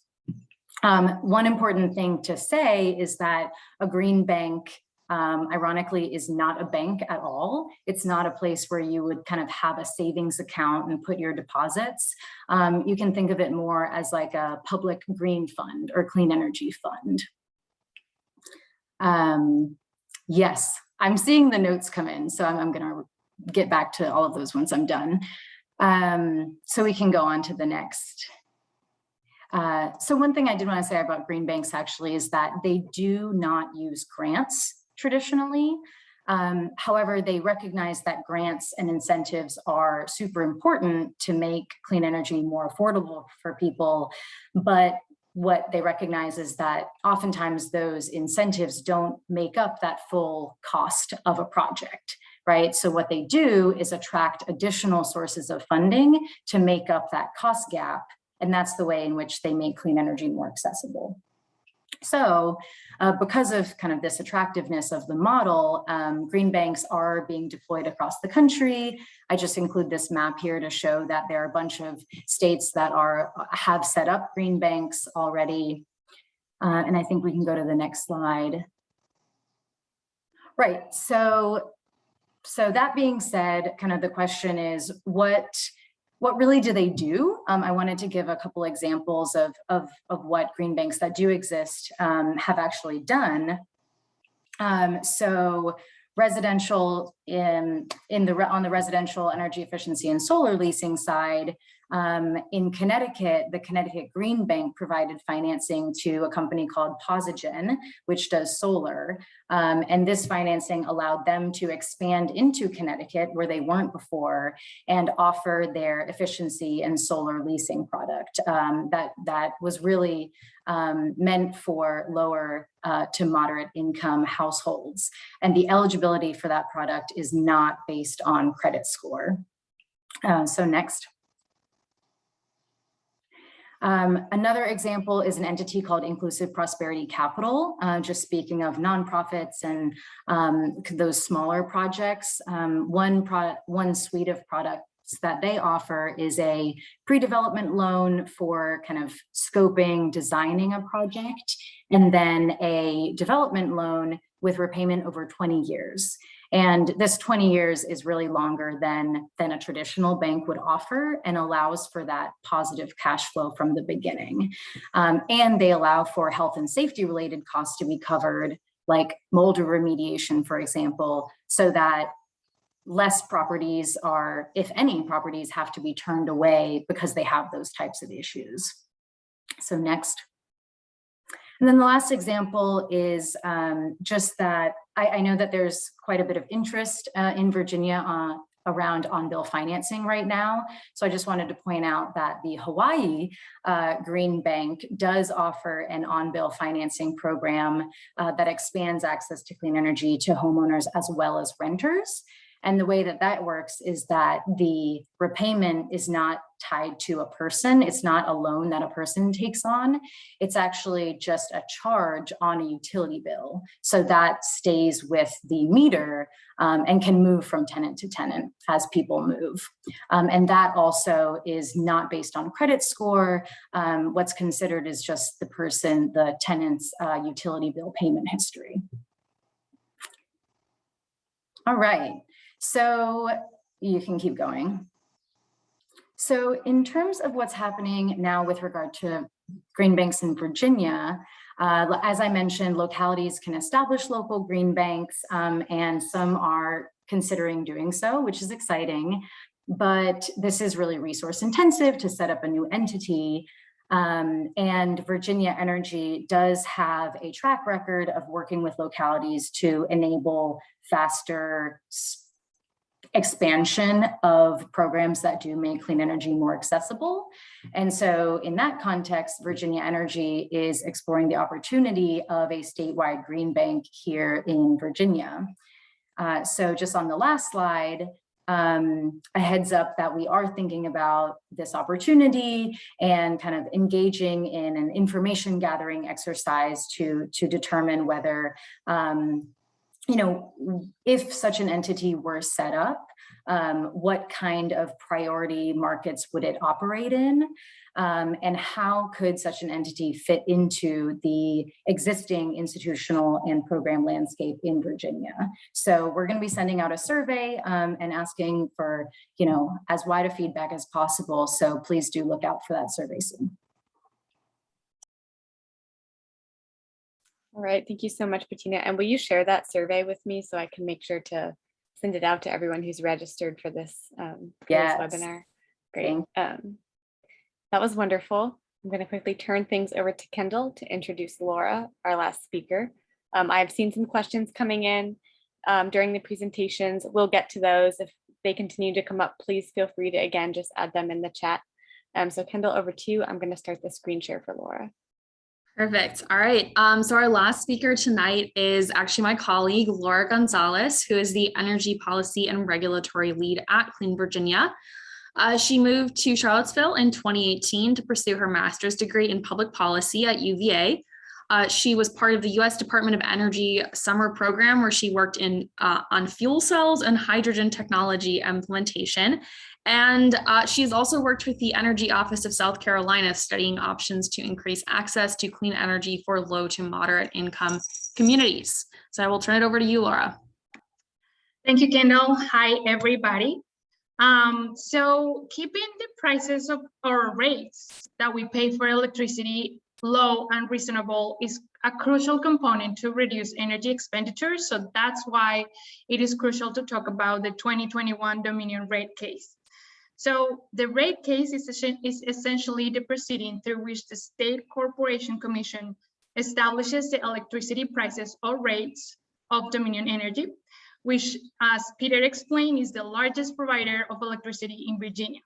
One important thing to say is that a green bank, ironically, is not a bank at all. It's not a place where you would kind of have a savings account and put your deposits. You can think of it more as like a public green fund or clean energy fund. Yes, I'm seeing the notes come in, so I'm going to get back to all of those once I'm done. So we can go on to the next. So one thing I did want to say about green banks actually is that they do not use grants traditionally. However, they recognize that grants and incentives are super important to make clean energy more affordable for people. But what they recognize is that oftentimes those incentives don't make up that full cost of a project, right? So what they do is attract additional sources of funding to make up that cost gap. And that's the way in which they make clean energy more accessible. So because of kind of this attractiveness of the model, green banks are being deployed across the country. I just include this map here to show that there are a bunch of states that have set up green banks already. And I think we can go to the next slide. Right, so that being said, kind of the question is, what really do they do? I wanted to give a couple examples of what green banks that do exist have actually done. So residential on the residential energy efficiency and solar leasing side, in Connecticut, the Connecticut Green Bank provided financing to a company called Posigen, which does solar. And this financing allowed them to expand into Connecticut where they weren't before and offer their efficiency and solar leasing product that was really meant for lower to moderate income households. And the eligibility for that product is not based on credit score. So next. Another example is an entity called Inclusive Prosperity Capital, just speaking of nonprofits and those smaller projects. One suite of products that they offer is a pre-development loan for kind of scoping, designing a project, and then a development loan with repayment over 20 years. And this 20 years is really longer than a traditional bank would offer and allows for that positive cash flow from the beginning. And they allow for health and safety related costs to be covered, like mold remediation, for example, so that less properties are, if any properties, have to be turned away because they have those types of issues. So next. And then the last example is just that I know that there's quite a bit of interest in Virginia around on-bill financing right now. So I just wanted to point out that the Hawaii Green Bank does offer an on-bill financing program that expands access to clean energy to homeowners as well as renters. And the way that that works is that the repayment is not tied to a person. It's not a loan that a person takes on. It's actually just a charge on a utility bill. So that stays with the meter and can move from tenant to tenant as people move. And that also is not based on credit score. What's considered is just the tenant's utility bill payment history. All right. So you can keep going. So in terms of what's happening now with regard to green banks in Virginia, as I mentioned, localities can establish local green banks, and some are considering doing so, which is exciting. But this is really resource intensive to set up a new entity. And Virginia Energy does have a track record of working with localities to enable faster expansion of programs that do make clean energy more accessible. And so in that context, Virginia Energy is exploring the opportunity of a statewide green bank here in Virginia. So just on the last slide, a heads up that we are thinking about this opportunity and kind of engaging in an information gathering exercise to determine whether if such an entity were set up, what kind of priority markets would it operate in? And how could such an entity fit into the existing institutional and program landscape in Virginia? So we're going to be sending out a survey and asking for, as wide a feedback as possible. So please do look out for that survey soon. All right, thank you so much, Bettina. And will you share that survey with me so I can make sure to send it out to everyone who's registered for this, Yes. webinar? Great. That was wonderful. I'm going to quickly turn things over to Kendall to introduce Laura, our last speaker. I've seen some questions coming in during the presentations. We'll get to those. If they continue to come up, please feel free to, again, just add them in the chat. So Kendall, over to you. I'm going to start the screen share for Laura. Perfect. All right. So our last speaker tonight is actually my colleague, Laura Gonzalez, who is the Energy Policy and Regulatory Lead at Clean Virginia. She moved to Charlottesville in 2018 to pursue her master's degree in public policy at UVA. She was part of the U.S. Department of Energy summer program where she worked on fuel cells and hydrogen technology implementation. And she's also worked with the Energy Office of South Carolina, studying options to increase access to clean energy for low to moderate income communities. So I will turn it over to you, Laura. Thank you, Kendall. Hi, everybody. So keeping the prices of our rates that we pay for electricity low and reasonable is a crucial component to reduce energy expenditures. So that's why it is crucial to talk about the 2021 Dominion rate case. So the rate case is essentially the proceeding through which the State Corporation Commission establishes the electricity prices or rates of Dominion Energy, which, as Peter explained, is the largest provider of electricity in Virginia.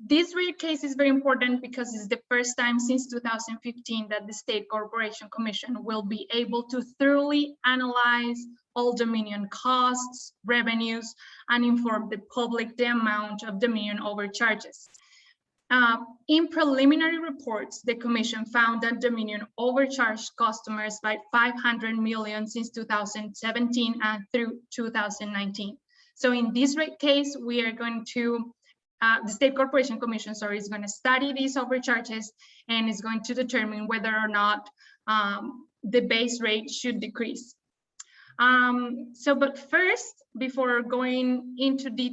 This rate case is very important because it's the first time since 2015 that the State Corporation Commission will be able to thoroughly analyze all Dominion costs, revenues, and inform the public the amount of Dominion overcharges. In preliminary reports, the Commission found that Dominion overcharged customers by $500 million since 2017 and through 2019. So in this rate case, we are going to the State Corporation Commission, is going to study these overcharges and is going to determine whether or not the base rate should decrease. But first, before going into the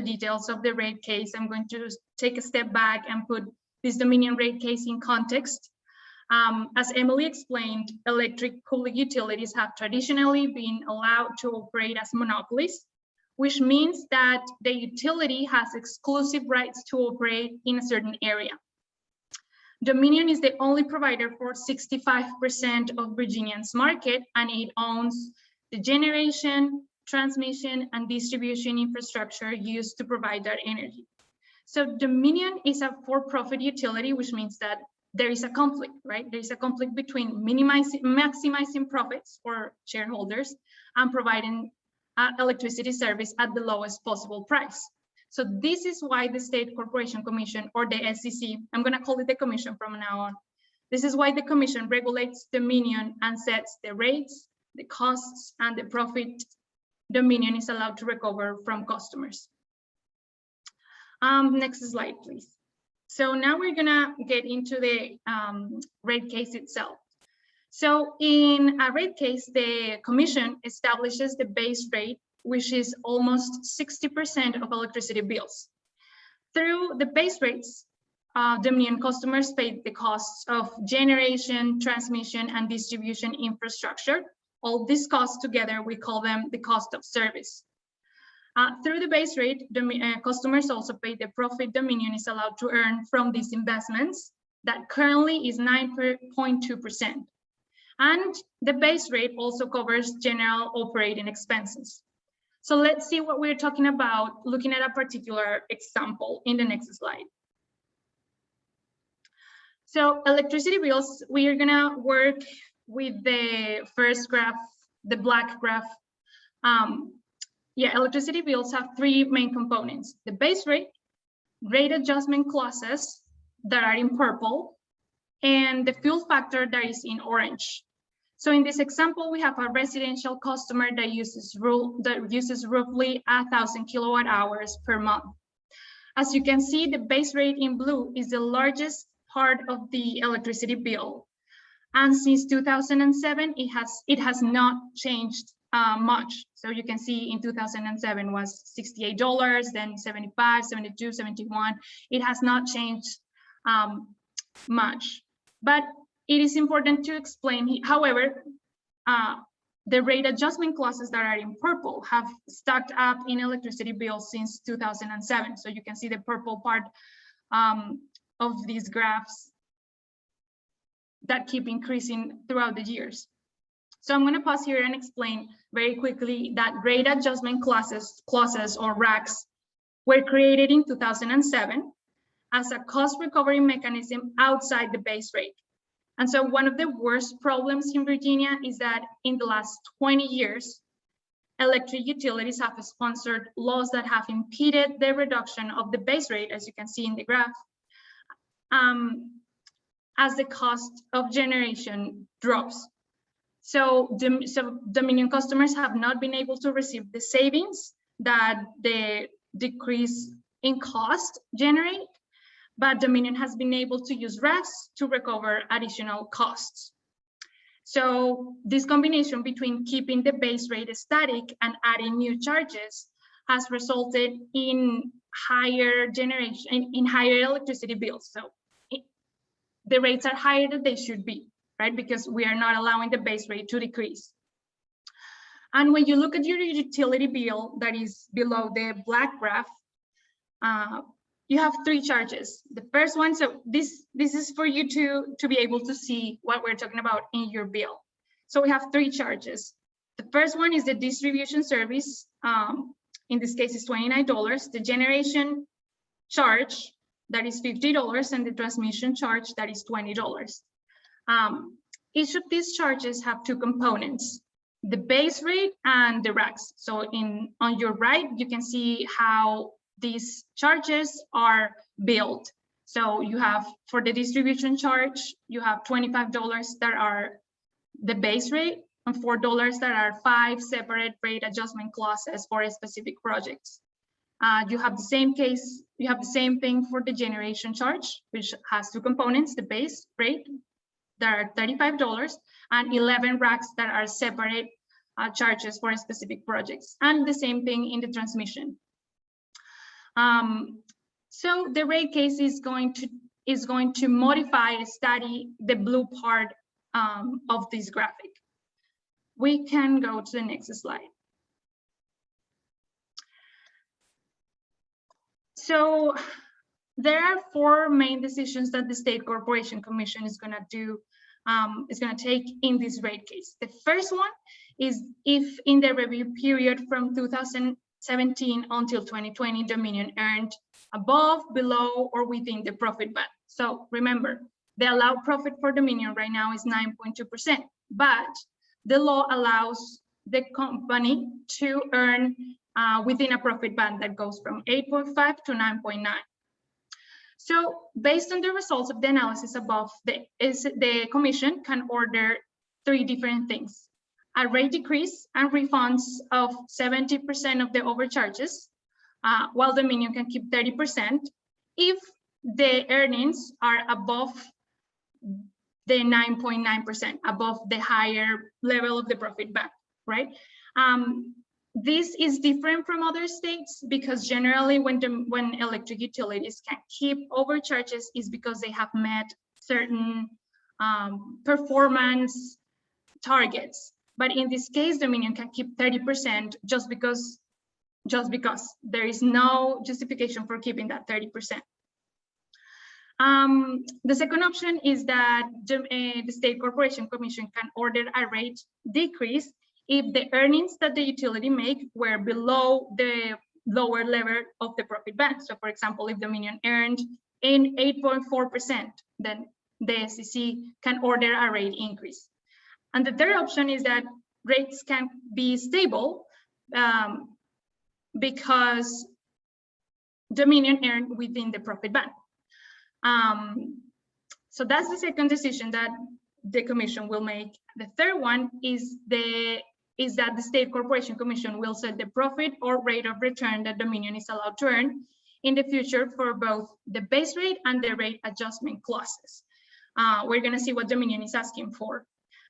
details of the rate case, I'm going to take a step back and put this Dominion rate case in context. As Emily explained, electric public utilities have traditionally been allowed to operate as monopolies, which means that the utility has exclusive rights to operate in a certain area. Dominion is the only provider for 65% of Virginia's market, and it owns the generation, transmission, and distribution infrastructure used to provide that energy. So Dominion is a for-profit utility, which means that there is a conflict, right? There is a conflict between maximizing profits for shareholders and providing electricity service at the lowest possible price. So this is why the State Corporation Commission, or the SCC, I'm going to call it the commission from now on. This is why the commission regulates Dominion and sets the rates, the costs, and the profit Dominion is allowed to recover from customers. Next slide, please. So now we're gonna get into the rate case itself. So in a rate case, the commission establishes the base rate, which is almost 60% of electricity bills. Through the base rates, Dominion customers pay the costs of generation, transmission, and distribution infrastructure. All these costs together, we call them the cost of service. Through the base rate, customers also pay the profit Dominion is allowed to earn from these investments that currently is 9.2%. And the base rate also covers general operating expenses. So let's see what we're talking about looking at a particular example in the next slide. So electricity bills, we are gonna work with the first graph, the black graph. Electricity bills have three main components: the base rate, rate adjustment clauses that are in purple, and the fuel factor that is in orange. So in this example, we have a residential customer that uses roughly 1,000 kilowatt hours per month. As you can see, the base rate in blue is the largest part of the electricity bill. And since 2007, it has not changed much. So you can see in 2007 was $68, then 75, 72, 71. It has not changed much. But it is important to explain, however, the rate adjustment clauses that are in purple have stacked up in electricity bills since 2007. So you can see the purple part of these graphs that keep increasing throughout the years. So I'm going to pause here and explain very quickly that rate adjustment clauses or RACs were created in 2007 as a cost recovery mechanism outside the base rate. And so one of the worst problems in Virginia is that in the last 20 years, electric utilities have sponsored laws that have impeded the reduction of the base rate, as you can see in the graph, as the cost of generation drops. So Dominion customers have not been able to receive the savings that the decrease in cost generate, but Dominion has been able to use RACs to recover additional costs. So this combination between keeping the base rate static and adding new charges has resulted in higher generation, in higher electricity bills. So the rates are higher than they should be, right? Because we are not allowing the base rate to decrease. And when you look at your utility bill that is below the black graph, you have three charges. The first one, so this is for you to be able to see what we're talking about in your bill. So we have three charges. The first one is the distribution service. In this case, it's $29. The generation charge, that is $50, and the transmission charge, that is $20. Each of these charges have two components: the base rate and the RACs. So on your right, you can see how these charges are billed. So you have, for the distribution charge, you have $25 that are the base rate and $4 that are 5 separate rate adjustment clauses for specific projects. You have the same case, you have the same thing for the generation charge, which has two components: the base rate that are $35 and 11 RACs that are separate charges for specific projects, and the same thing in the transmission. So the rate case is going to modify and study the blue part of this graphic. We can go to the next slide. So there are 4 main decisions that the State Corporation Commission is going to do is going to take in this rate case. The first one is if in the review period from 2017 until 2020, Dominion earned above, below, or within the profit band. So remember, the allowed profit for Dominion right now is 9.2%, but the law allows the company to earn within a profit band that goes from 8.5 to 9.9. So based on the results of the analysis above, the commission can order 3 different things: a rate decrease and refunds of 70% of the overcharges, while Dominion can keep 30% if the earnings are above the 9.9%, above the higher level of the profit band, right? This is different from other states because generally when electric utilities can keep overcharges is because they have met certain performance targets. But in this case, Dominion can keep 30% just because there is no justification for keeping that 30%. The second option is that the State Corporation Commission can order a rate decrease if the earnings that the utility make were below the lower level of the profit band. So for example, if Dominion earned in 8.4%, then the SEC can order a rate increase. And the third option is that rates can be stable because Dominion earned within the profit band. So that's the second decision that the commission will make. The third one is that the State Corporation Commission will set the profit or rate of return that Dominion is allowed to earn in the future for both the base rate and the rate adjustment clauses. We're going to see what Dominion is asking for.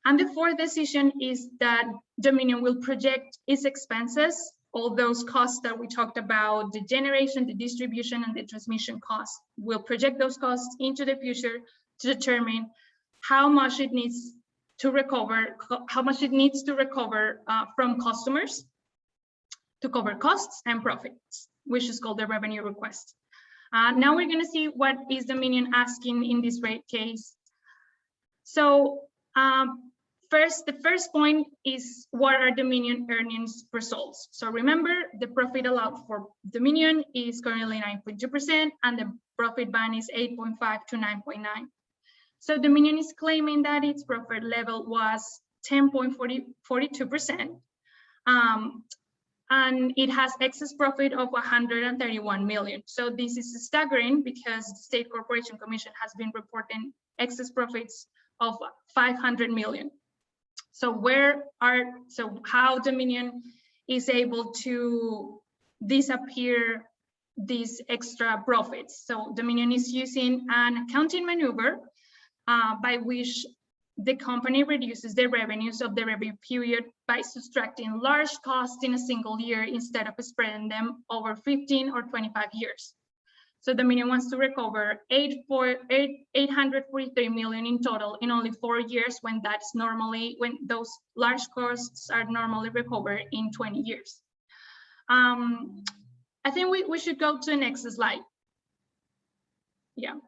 And the fourth decision is that Dominion will project its expenses, all those costs that we talked about, the generation, the distribution, and the transmission costs. We'll project those costs into the future to determine how much it needs to recover, from customers to cover costs and profits, which is called the revenue request. Now we're going to see what is Dominion asking in this rate case. So the first point is what are Dominion earnings results. So remember, the profit allowed for Dominion is currently 9.2% and the profit band is 8.5 to 9.9. So Dominion is claiming that its profit level was 10.42%, and it has excess profit of 131 million. So this is staggering because the State Corporation Commission has been reporting excess profits of 500 million. So how Dominion is able to disappear these extra profits? So Dominion is using an accounting maneuver by which the company reduces the revenues of the review period by subtracting large costs in a single year instead of spreading them over 15 or 25 years. So Dominion wants to recover 843 million in total in only 4 years when those large costs are normally recovered in 20 years. I think we should go to the next slide. Yeah.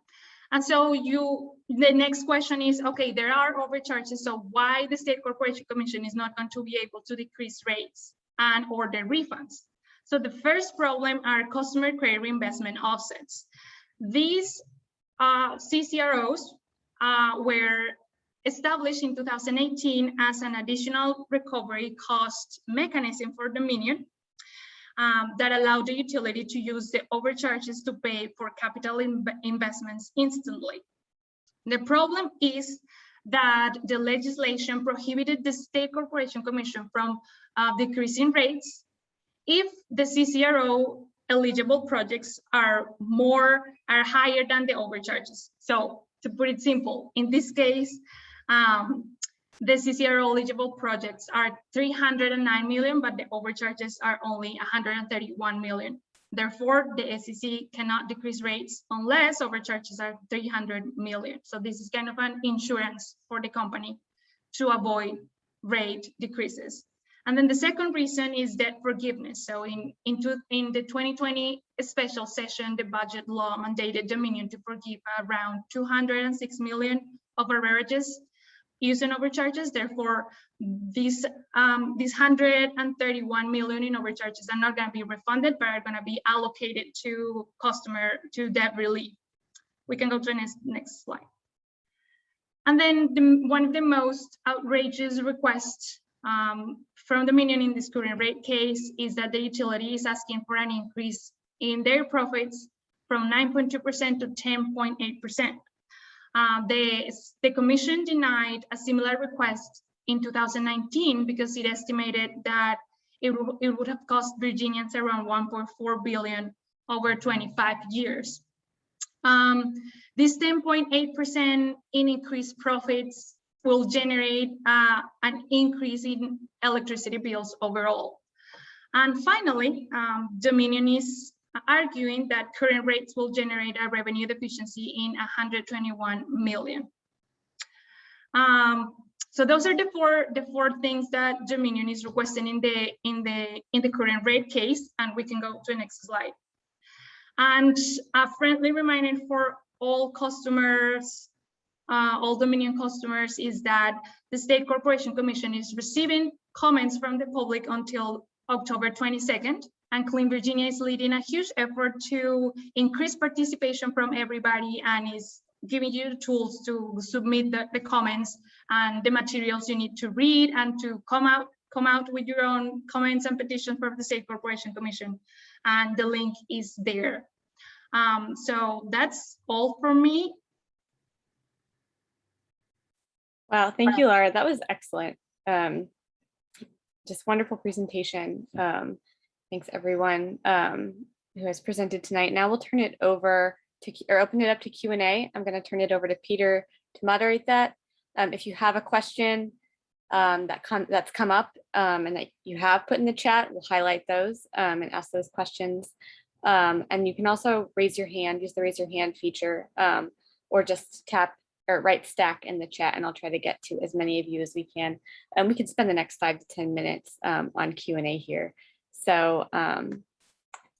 And so the next question is, okay, there are overcharges, so why the State Corporation Commission is not going to be able to decrease rates and order refunds? So the first problem are customer credit reinvestment offsets. These CCROs were established in 2018 as an additional recovery cost mechanism for Dominion that allowed the utility to use the overcharges to pay for capital investments instantly. The problem is that the legislation prohibited the State Corporation Commission from decreasing rates if the CCRO eligible projects are higher than the overcharges. So to put it simple, in this case, the CCRO eligible projects are 309 million, but the overcharges are only 131 million. Therefore, the SEC cannot decrease rates unless overcharges are 300 million. So this is kind of an insurance for the company to avoid rate decreases. And then the second reason is debt forgiveness. So in the 2020 special session, the budget law mandated Dominion to forgive around 206 million of arrearages, using overcharges. Therefore, these 131 million in overcharges are not going to be refunded, but are going to be allocated to debt relief. We can go to the next slide. And then one of the most outrageous requests from Dominion in this current rate case is that the utility is asking for an increase in their profits from 9.2% to 10.8%. The commission denied a similar request in 2019 because it estimated that it would have cost Virginians around 1.4 billion over 25 years. This 10.8% in increased profits will generate an increase in electricity bills overall. And finally, Dominion is arguing that current rates will generate a revenue deficiency in 121 million. So those are the four things that Dominion is requesting in the current rate case, and we can go to the next slide. And a friendly reminder for all customers, all Dominion customers, is that the State Corporation Commission is receiving comments from the public until October 22nd, and Clean Virginia is leading a huge effort to increase participation from everybody and is giving you the tools to submit the comments and the materials you need to read and to come out with your own comments and petitions for the State Corporation Commission. And the link is there. So that's all from me. Wow, thank you, Laura. That was excellent. Just wonderful presentation. Thanks everyone who has presented tonight. Now we'll turn it over to, or open it up to Q&A. I'm going to turn it over to Peter to moderate that. If you have a question that's come up and that you have put in the chat, we'll highlight those and ask those questions. And you can also raise your hand, use the raise your hand feature, or just tap or write stack in the chat, and I'll try to get to as many of you as we can. And we can spend the next 5 to 10 minutes on Q&A here. So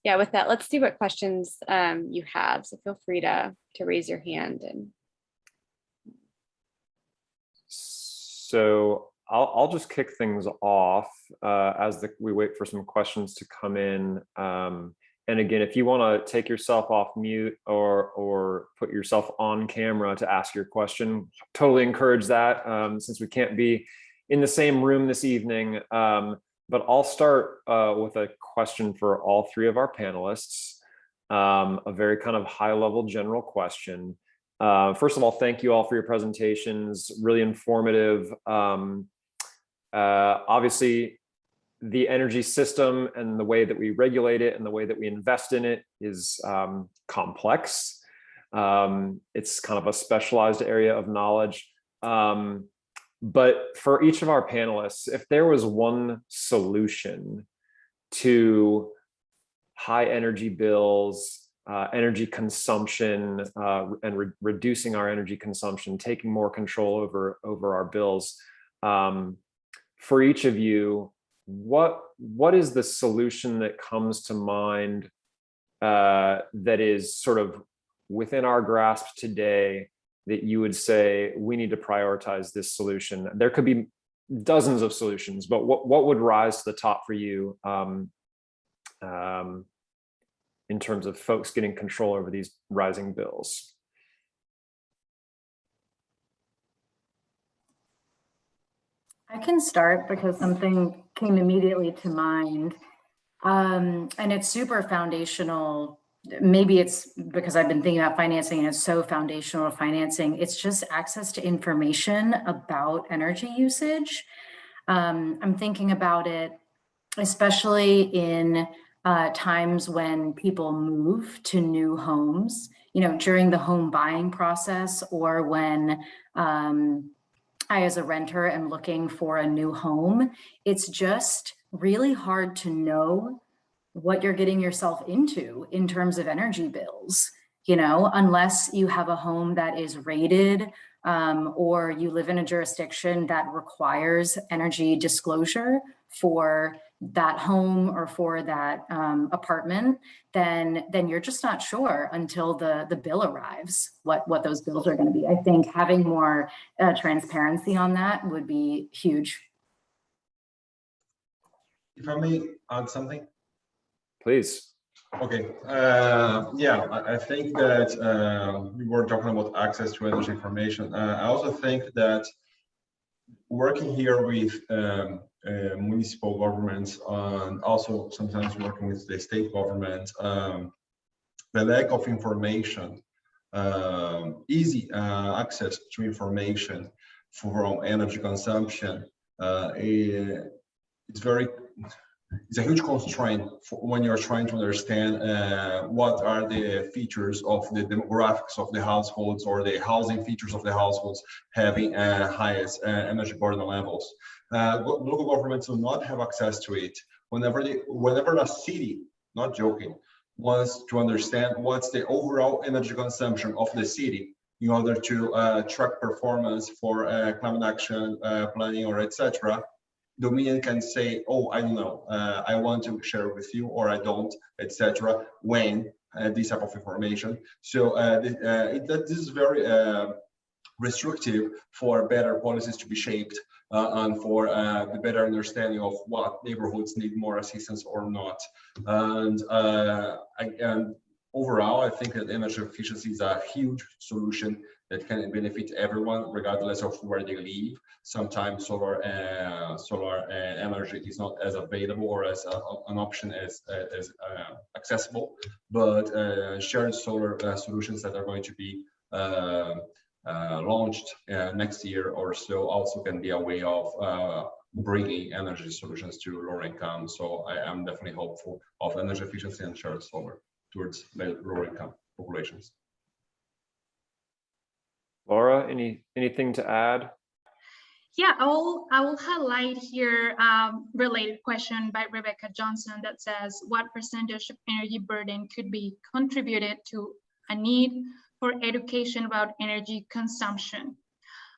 yeah, with that, let's see what questions you have. So feel free to raise your hand. And so I'll just kick things off as we wait for some questions to come in. And again, if you want to take yourself off mute or put yourself on camera to ask your question, totally encourage that since we can't be in the same room this evening. But I'll start with a question for all three of our panelists, a very kind of high level general question. First of all, thank you all for your presentations, really informative. Obviously, the energy system and the way that we regulate it and the way that we invest in it is complex. It's kind of a specialized area of knowledge. But for each of our panelists, if there was one solution to high energy bills, energy consumption, and reducing our energy consumption, taking more control over our bills, for each of you, what is the solution that comes to mind that is sort of within our grasp today that you would say we need to prioritize this solution? There could be dozens of solutions, but what would rise to the top for you in terms of folks getting control over these rising bills? I can start because something came immediately to mind, and it's super foundational. Maybe it's because I've been thinking about financing and it's so foundational to financing. It's just access to information about energy usage. I'm thinking about it, especially in times when people move to new homes, you know, during the home buying process, or when I, as a renter, am looking for a new home. It's just really hard to know what you're getting yourself into in terms of energy bills, you know, unless you have a home that is rated or you live in a jurisdiction that requires energy disclosure for that home or for that apartment, then you're just not sure until the bill arrives what those bills are going to be. I think having more transparency on that would be huge. If I may add something. Please. Okay, yeah, I think that we were talking about access to energy information. I also think that working here with municipal governments and also sometimes working with the state government, the lack of information, easy access to information from energy consumption, it's a huge constraint when you're trying to understand what are the features of the demographics of the households or the housing features of the households having highest energy burden levels. Local governments do not have access to it. Whenever a city, not joking, wants to understand what's the overall energy consumption of the city in order to track performance for climate action planning or etc., Dominion can say, oh, I don't know, I want to share with you or I don't, etc. when this type of information. So this is very restrictive for better policies to be shaped and for the better understanding of what neighborhoods need more assistance or not. And overall, I think that energy efficiency is a huge solution that can benefit everyone, regardless of where they live. Sometimes solar energy is not as available or as an option as accessible, but shared solar solutions that are going to be launched next year or so also can be a way of bringing energy solutions to lower income. So I am definitely hopeful of energy efficiency and shared solar towards lower income populations. Laura, anything to add? Yeah, I will highlight here related question by Rebecca Johnson that says, what percentage of energy burden could be contributed to a need for education about energy consumption?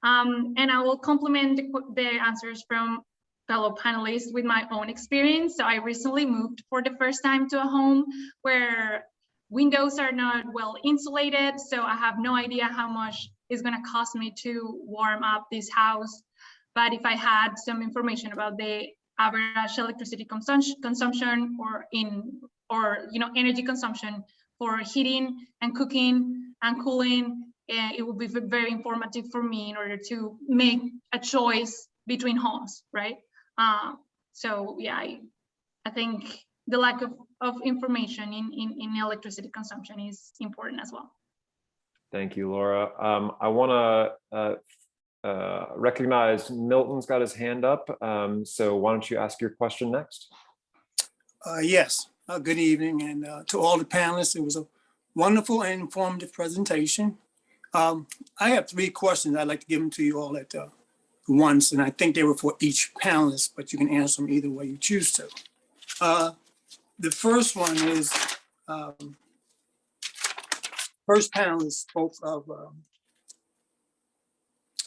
And I will complement the answers from fellow panelists with my own experience. So I recently moved for the first time to a home where windows are not well insulated. So I have no idea how much it's going to cost me to warm up this house. But if I had some information about the average electricity consumption or energy consumption for heating and cooking and cooling, it would be very informative for me in order to make a choice between homes, right? So yeah, I think the lack of information in electricity consumption is important as well. Thank you, Laura. I want to recognize Milton's got his hand up. So why don't you ask your question next? Yes, good evening, and to all the panelists, it was a wonderful and informative presentation. I have 3 questions. I'd like to give them to you all at once, and I think they were for each panelist, but you can answer them either way you choose to. The first one is, first panelist spoke of, let's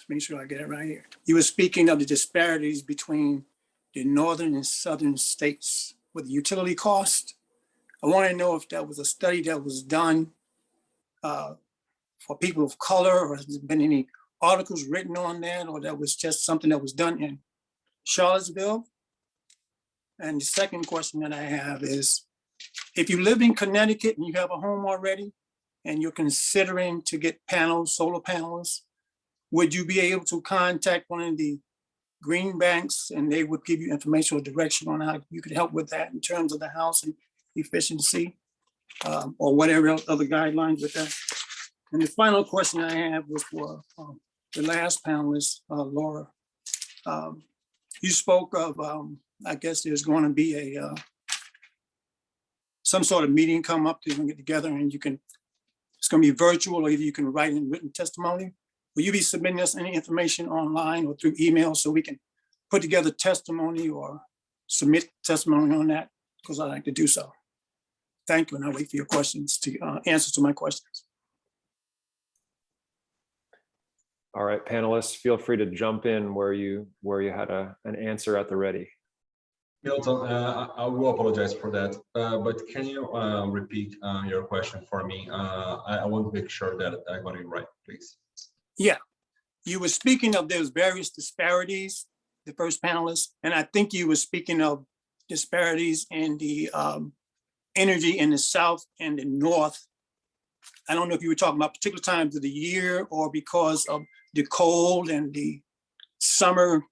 make sure I get it right here. You were speaking of the disparities between the northern and southern states with the utility cost. I want to know if that was a study that was done for people of color, or has there been any articles written on that, or that was just something that was done in Charlottesville? And the second question that I have is, if you live in Connecticut and you have a home already, and you're considering to get panels, solar panels, would you be able to contact one of the green banks and they would give you information or direction on how you could help with that in terms of the housing efficiency or whatever other guidelines with that? And the final question I have was for the last panelist, Laura. You spoke of, I guess there's going to be a some sort of meeting come up, you can get together and you can, it's going to be virtual, or either you can write in written testimony. Will you be submitting us any information online or through email so we can put together testimony or submit testimony on that? Because I'd like to do so. Thank you, and I'll wait for your questions to answers to my questions. All right, panelists, feel free to jump in where you had an answer at the ready. Milton, I will apologize for that, but can you repeat your question for me? I want to make sure that I got it right, please. Yeah, you were speaking of those various disparities, the first panelist, and I think you were speaking of disparities in the energy in the South and the North. I don't know if you were talking about particular times of the year or because of the cold and the summer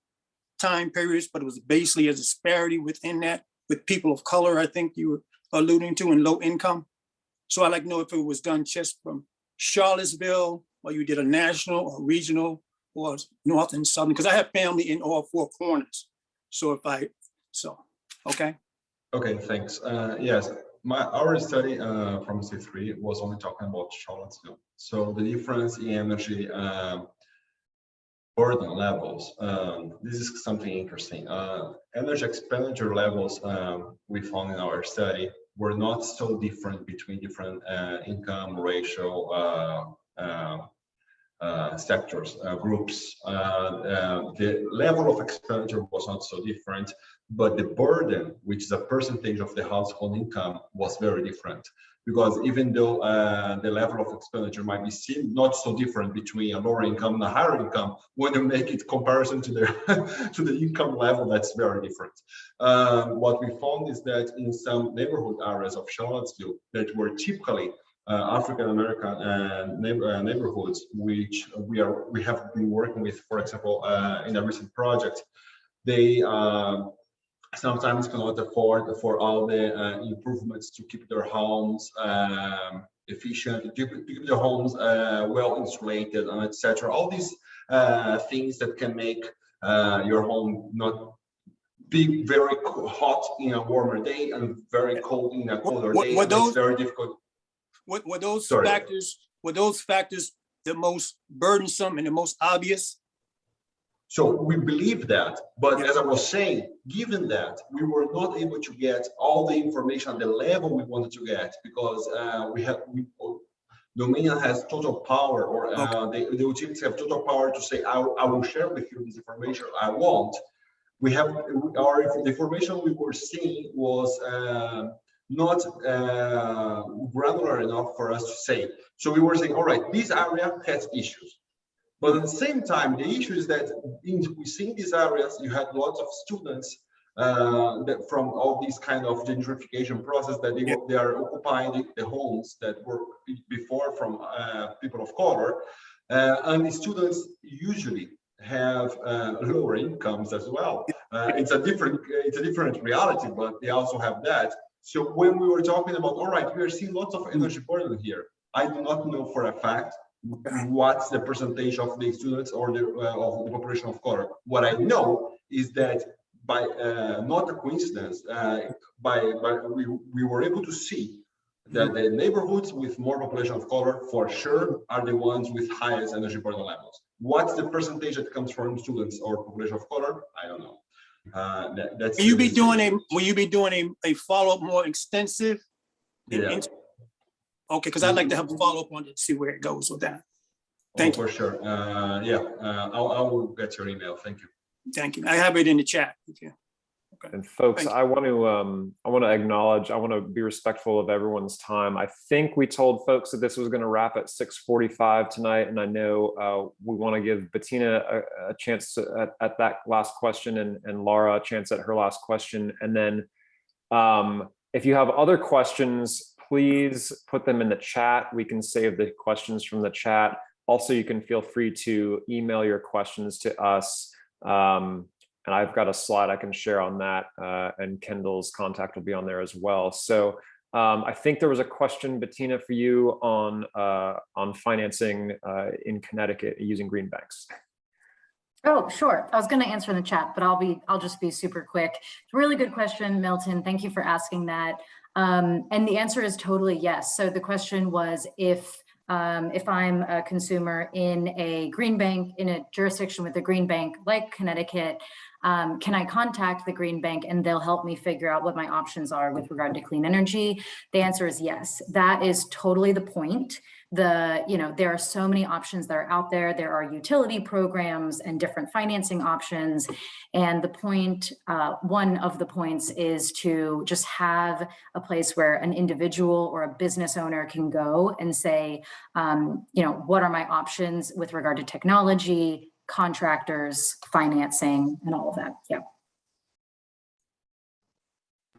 time periods, but it was basically a disparity within that with people of color, I think you were alluding to, in low income. So I'd like to know if it was done just from Charlottesville, or you did a national or regional or North and Southern, because I have family in all four corners. So okay. Okay, thanks. Yes, our study from C3 was only talking about Charlottesville. So the difference in energy burden levels, this is something interesting. Energy expenditure levels we found in our study were not so different between different income ratio sectors, groups. The level of expenditure was not so different, but the burden, which is a percentage of the household income, was very different. Because even though the level of expenditure might be seen not so different between a lower income and a higher income, when you make it comparison to the to the income level, that's very different. What we found is that in some neighborhood areas of Charlottesville that were typically African American neighborhoods, which we have been working with, for example, in a recent project, they sometimes cannot afford for all the improvements to keep their homes efficient, to keep their homes well insulated, and etc. All these things that can make your home not be very hot in a warmer day and very cold in a colder day. It's very difficult. Were those factors the most burdensome and the most obvious? So we believe that, but as I was saying, given that we were not able to get all the information at the level we wanted to get, because Dominion has total power, or the utilities have total power to say, I will share with you this information I want. We have the information we were seeing was not granular enough for us to say. So we were saying, all right, this area has issues. But at the same time, the issue is that within these areas, you had lots of students that from all these kind of gentrification process that they are occupying the homes that were before from people of color, and the students usually have lower incomes as well. It's a different reality, but they also have that. So when we were talking about, all right, we are seeing lots of energy burden here. I do not know for a fact what's the percentage of the students or of the population of color. What I know is that by not a coincidence, we were able to see that the neighborhoods with more population of color for sure are the ones with highest energy burden levels. What's the percentage that comes from students or population of color? I don't know. Will you be doing a follow-up more extensive? Yeah. Okay, because I'd like to have a follow-up on it to see where it goes with that. Thank you. For sure. I will get your email. Thank you. Thank you. I have it in the chat. Okay. And folks, I want to acknowledge, I want to be respectful of everyone's time. I think we told folks that this was going to wrap at 6:45 tonight, and I know we want to give Bettina a chance at that last question, and Laura a chance at her last question. And then if you have other questions, please put them in the chat. We can save the questions from the chat. Also, you can feel free to email your questions to us. And I've got a slide I can share on that, and Kendall's contact will be on there as well. So I think there was a question, Bettina, for you on financing in Connecticut using green banks. Oh, sure. I was going to answer in the chat, but I'll just be super quick. It's a really good question, Milton. Thank you for asking that. And the answer is totally yes. So the question was, if I'm a consumer in a green bank, in a jurisdiction with a green bank like Connecticut, can I contact the green bank and they'll help me figure out what my options are with regard to clean energy? The answer is yes. That is totally the point, there are so many options that are out there. There are utility programs and different financing options. And the point, one of the points is to just have a place where an individual or a business owner can go and say, what are my options with regard to technology, contractors, financing, and all of that. Yeah.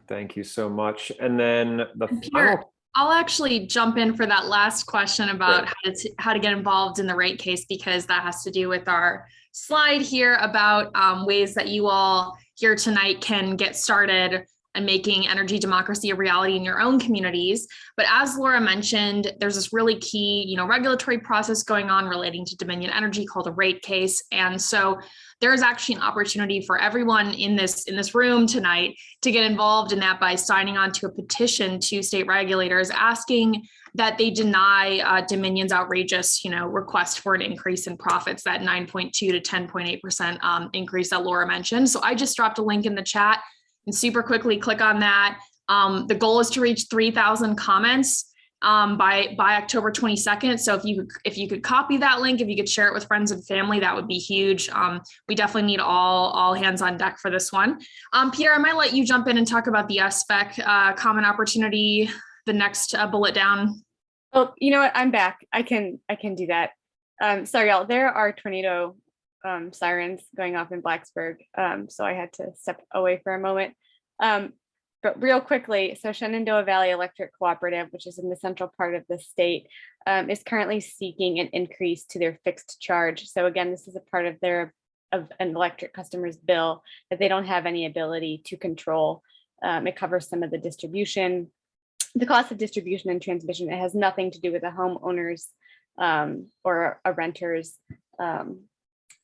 Thank you so much. And then the Peter, final. I'll actually jump in for that last question about Great. how to get involved in the rate case, because that has to do with our slide here about ways that you all here tonight can get started and making energy democracy a reality in your own communities. But as Laura mentioned, there's this really key, regulatory process going on relating to Dominion Energy called a rate case. And so there is actually an opportunity for everyone in this room tonight to get involved in that by signing on to a petition to state regulators asking that they deny Dominion's outrageous, request for an increase in profits, that 9.2 to 10.8% increase that Laura mentioned. So I just dropped a link in the chat. And super quickly click on that. The goal is to reach 3,000 comments by October 22nd. So if you could copy that link, if you could share it with friends and family, that would be huge. We definitely need all hands on deck for this one. Peter, I might let you jump in and talk about the SPEC common opportunity, the next bullet down. Oh, you know what? I'm back. I can do that. Sorry, y'all. There are tornado sirens going off in Blacksburg. So I had to step away for a moment. But real quickly, so Shenandoah Valley Electric Cooperative, which is in the central part of the state, is currently seeking an increase to their fixed charge. So again, this is a part of an electric customer's bill that they don't have any ability to control. It covers some of the distribution, the cost of distribution and transmission. It has nothing to do with a homeowner's or a renter's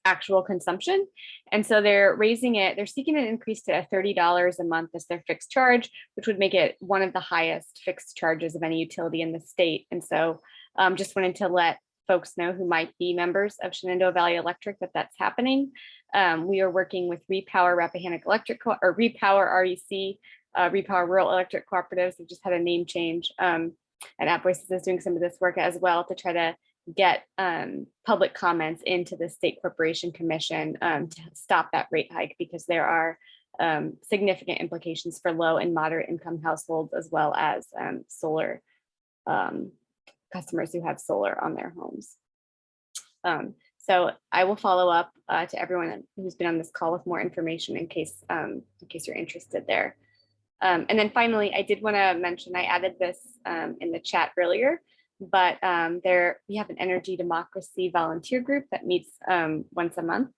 actual consumption. And so they're seeking an increase to $30 a month as their fixed charge, which would make it one of the highest fixed charges of any utility in the state. And so just wanted to let folks know who might be members of Shenandoah Valley Electric that that's happening. We are working with Repower Rappahannock Electric or Repower REC, Repower Rural Electric Cooperatives. We've just had a name change. And App Voices is doing some of this work as well to try to get public comments into the State Corporation Commission to stop that rate hike, because there are significant implications for low and moderate income households, as well as solar customers who have solar on their homes. So I will follow up to everyone who's been on this call with more information in case you're interested there. And then finally, I did want to mention, I added this in the chat earlier, but we have an energy democracy volunteer group that meets once a month.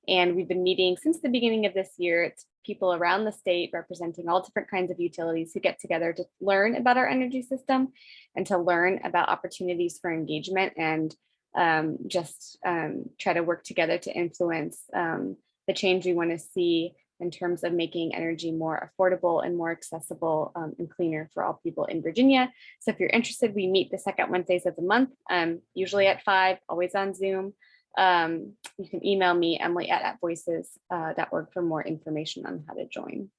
And we've been meeting since the beginning of this year. It's people around the state representing all different kinds of utilities who get together to learn about our energy system and to learn about opportunities for engagement and try to work together to influence the change we want to see in terms of making energy more affordable and more accessible and cleaner for all people in Virginia. So if you're interested, we meet the second Wednesdays of the month, usually at 5, always on Zoom. You can email me, emily@appvoices.org for more information on how to join.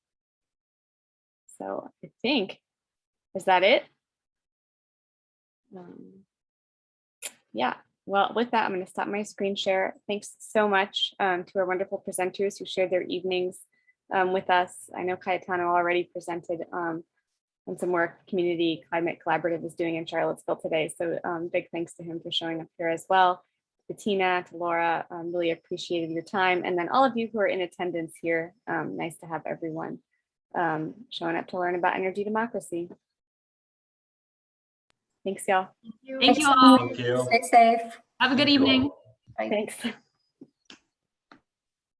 So I think, is that it? Yeah. Well, with that, I'm going to stop my screen share. Thanks so much to our wonderful presenters who shared their evenings with us. I know Kaitano already presented on some work Community Climate Collaborative is doing in Charlottesville today. So big thanks to him for showing up here as well. Bettina, to Laura, really appreciated your time. And then all of you who are in attendance here, nice to have everyone showing up to learn about energy democracy. Thanks, y'all. Thank you all. Thank you. Stay safe. Have a good evening. Bye. Thanks.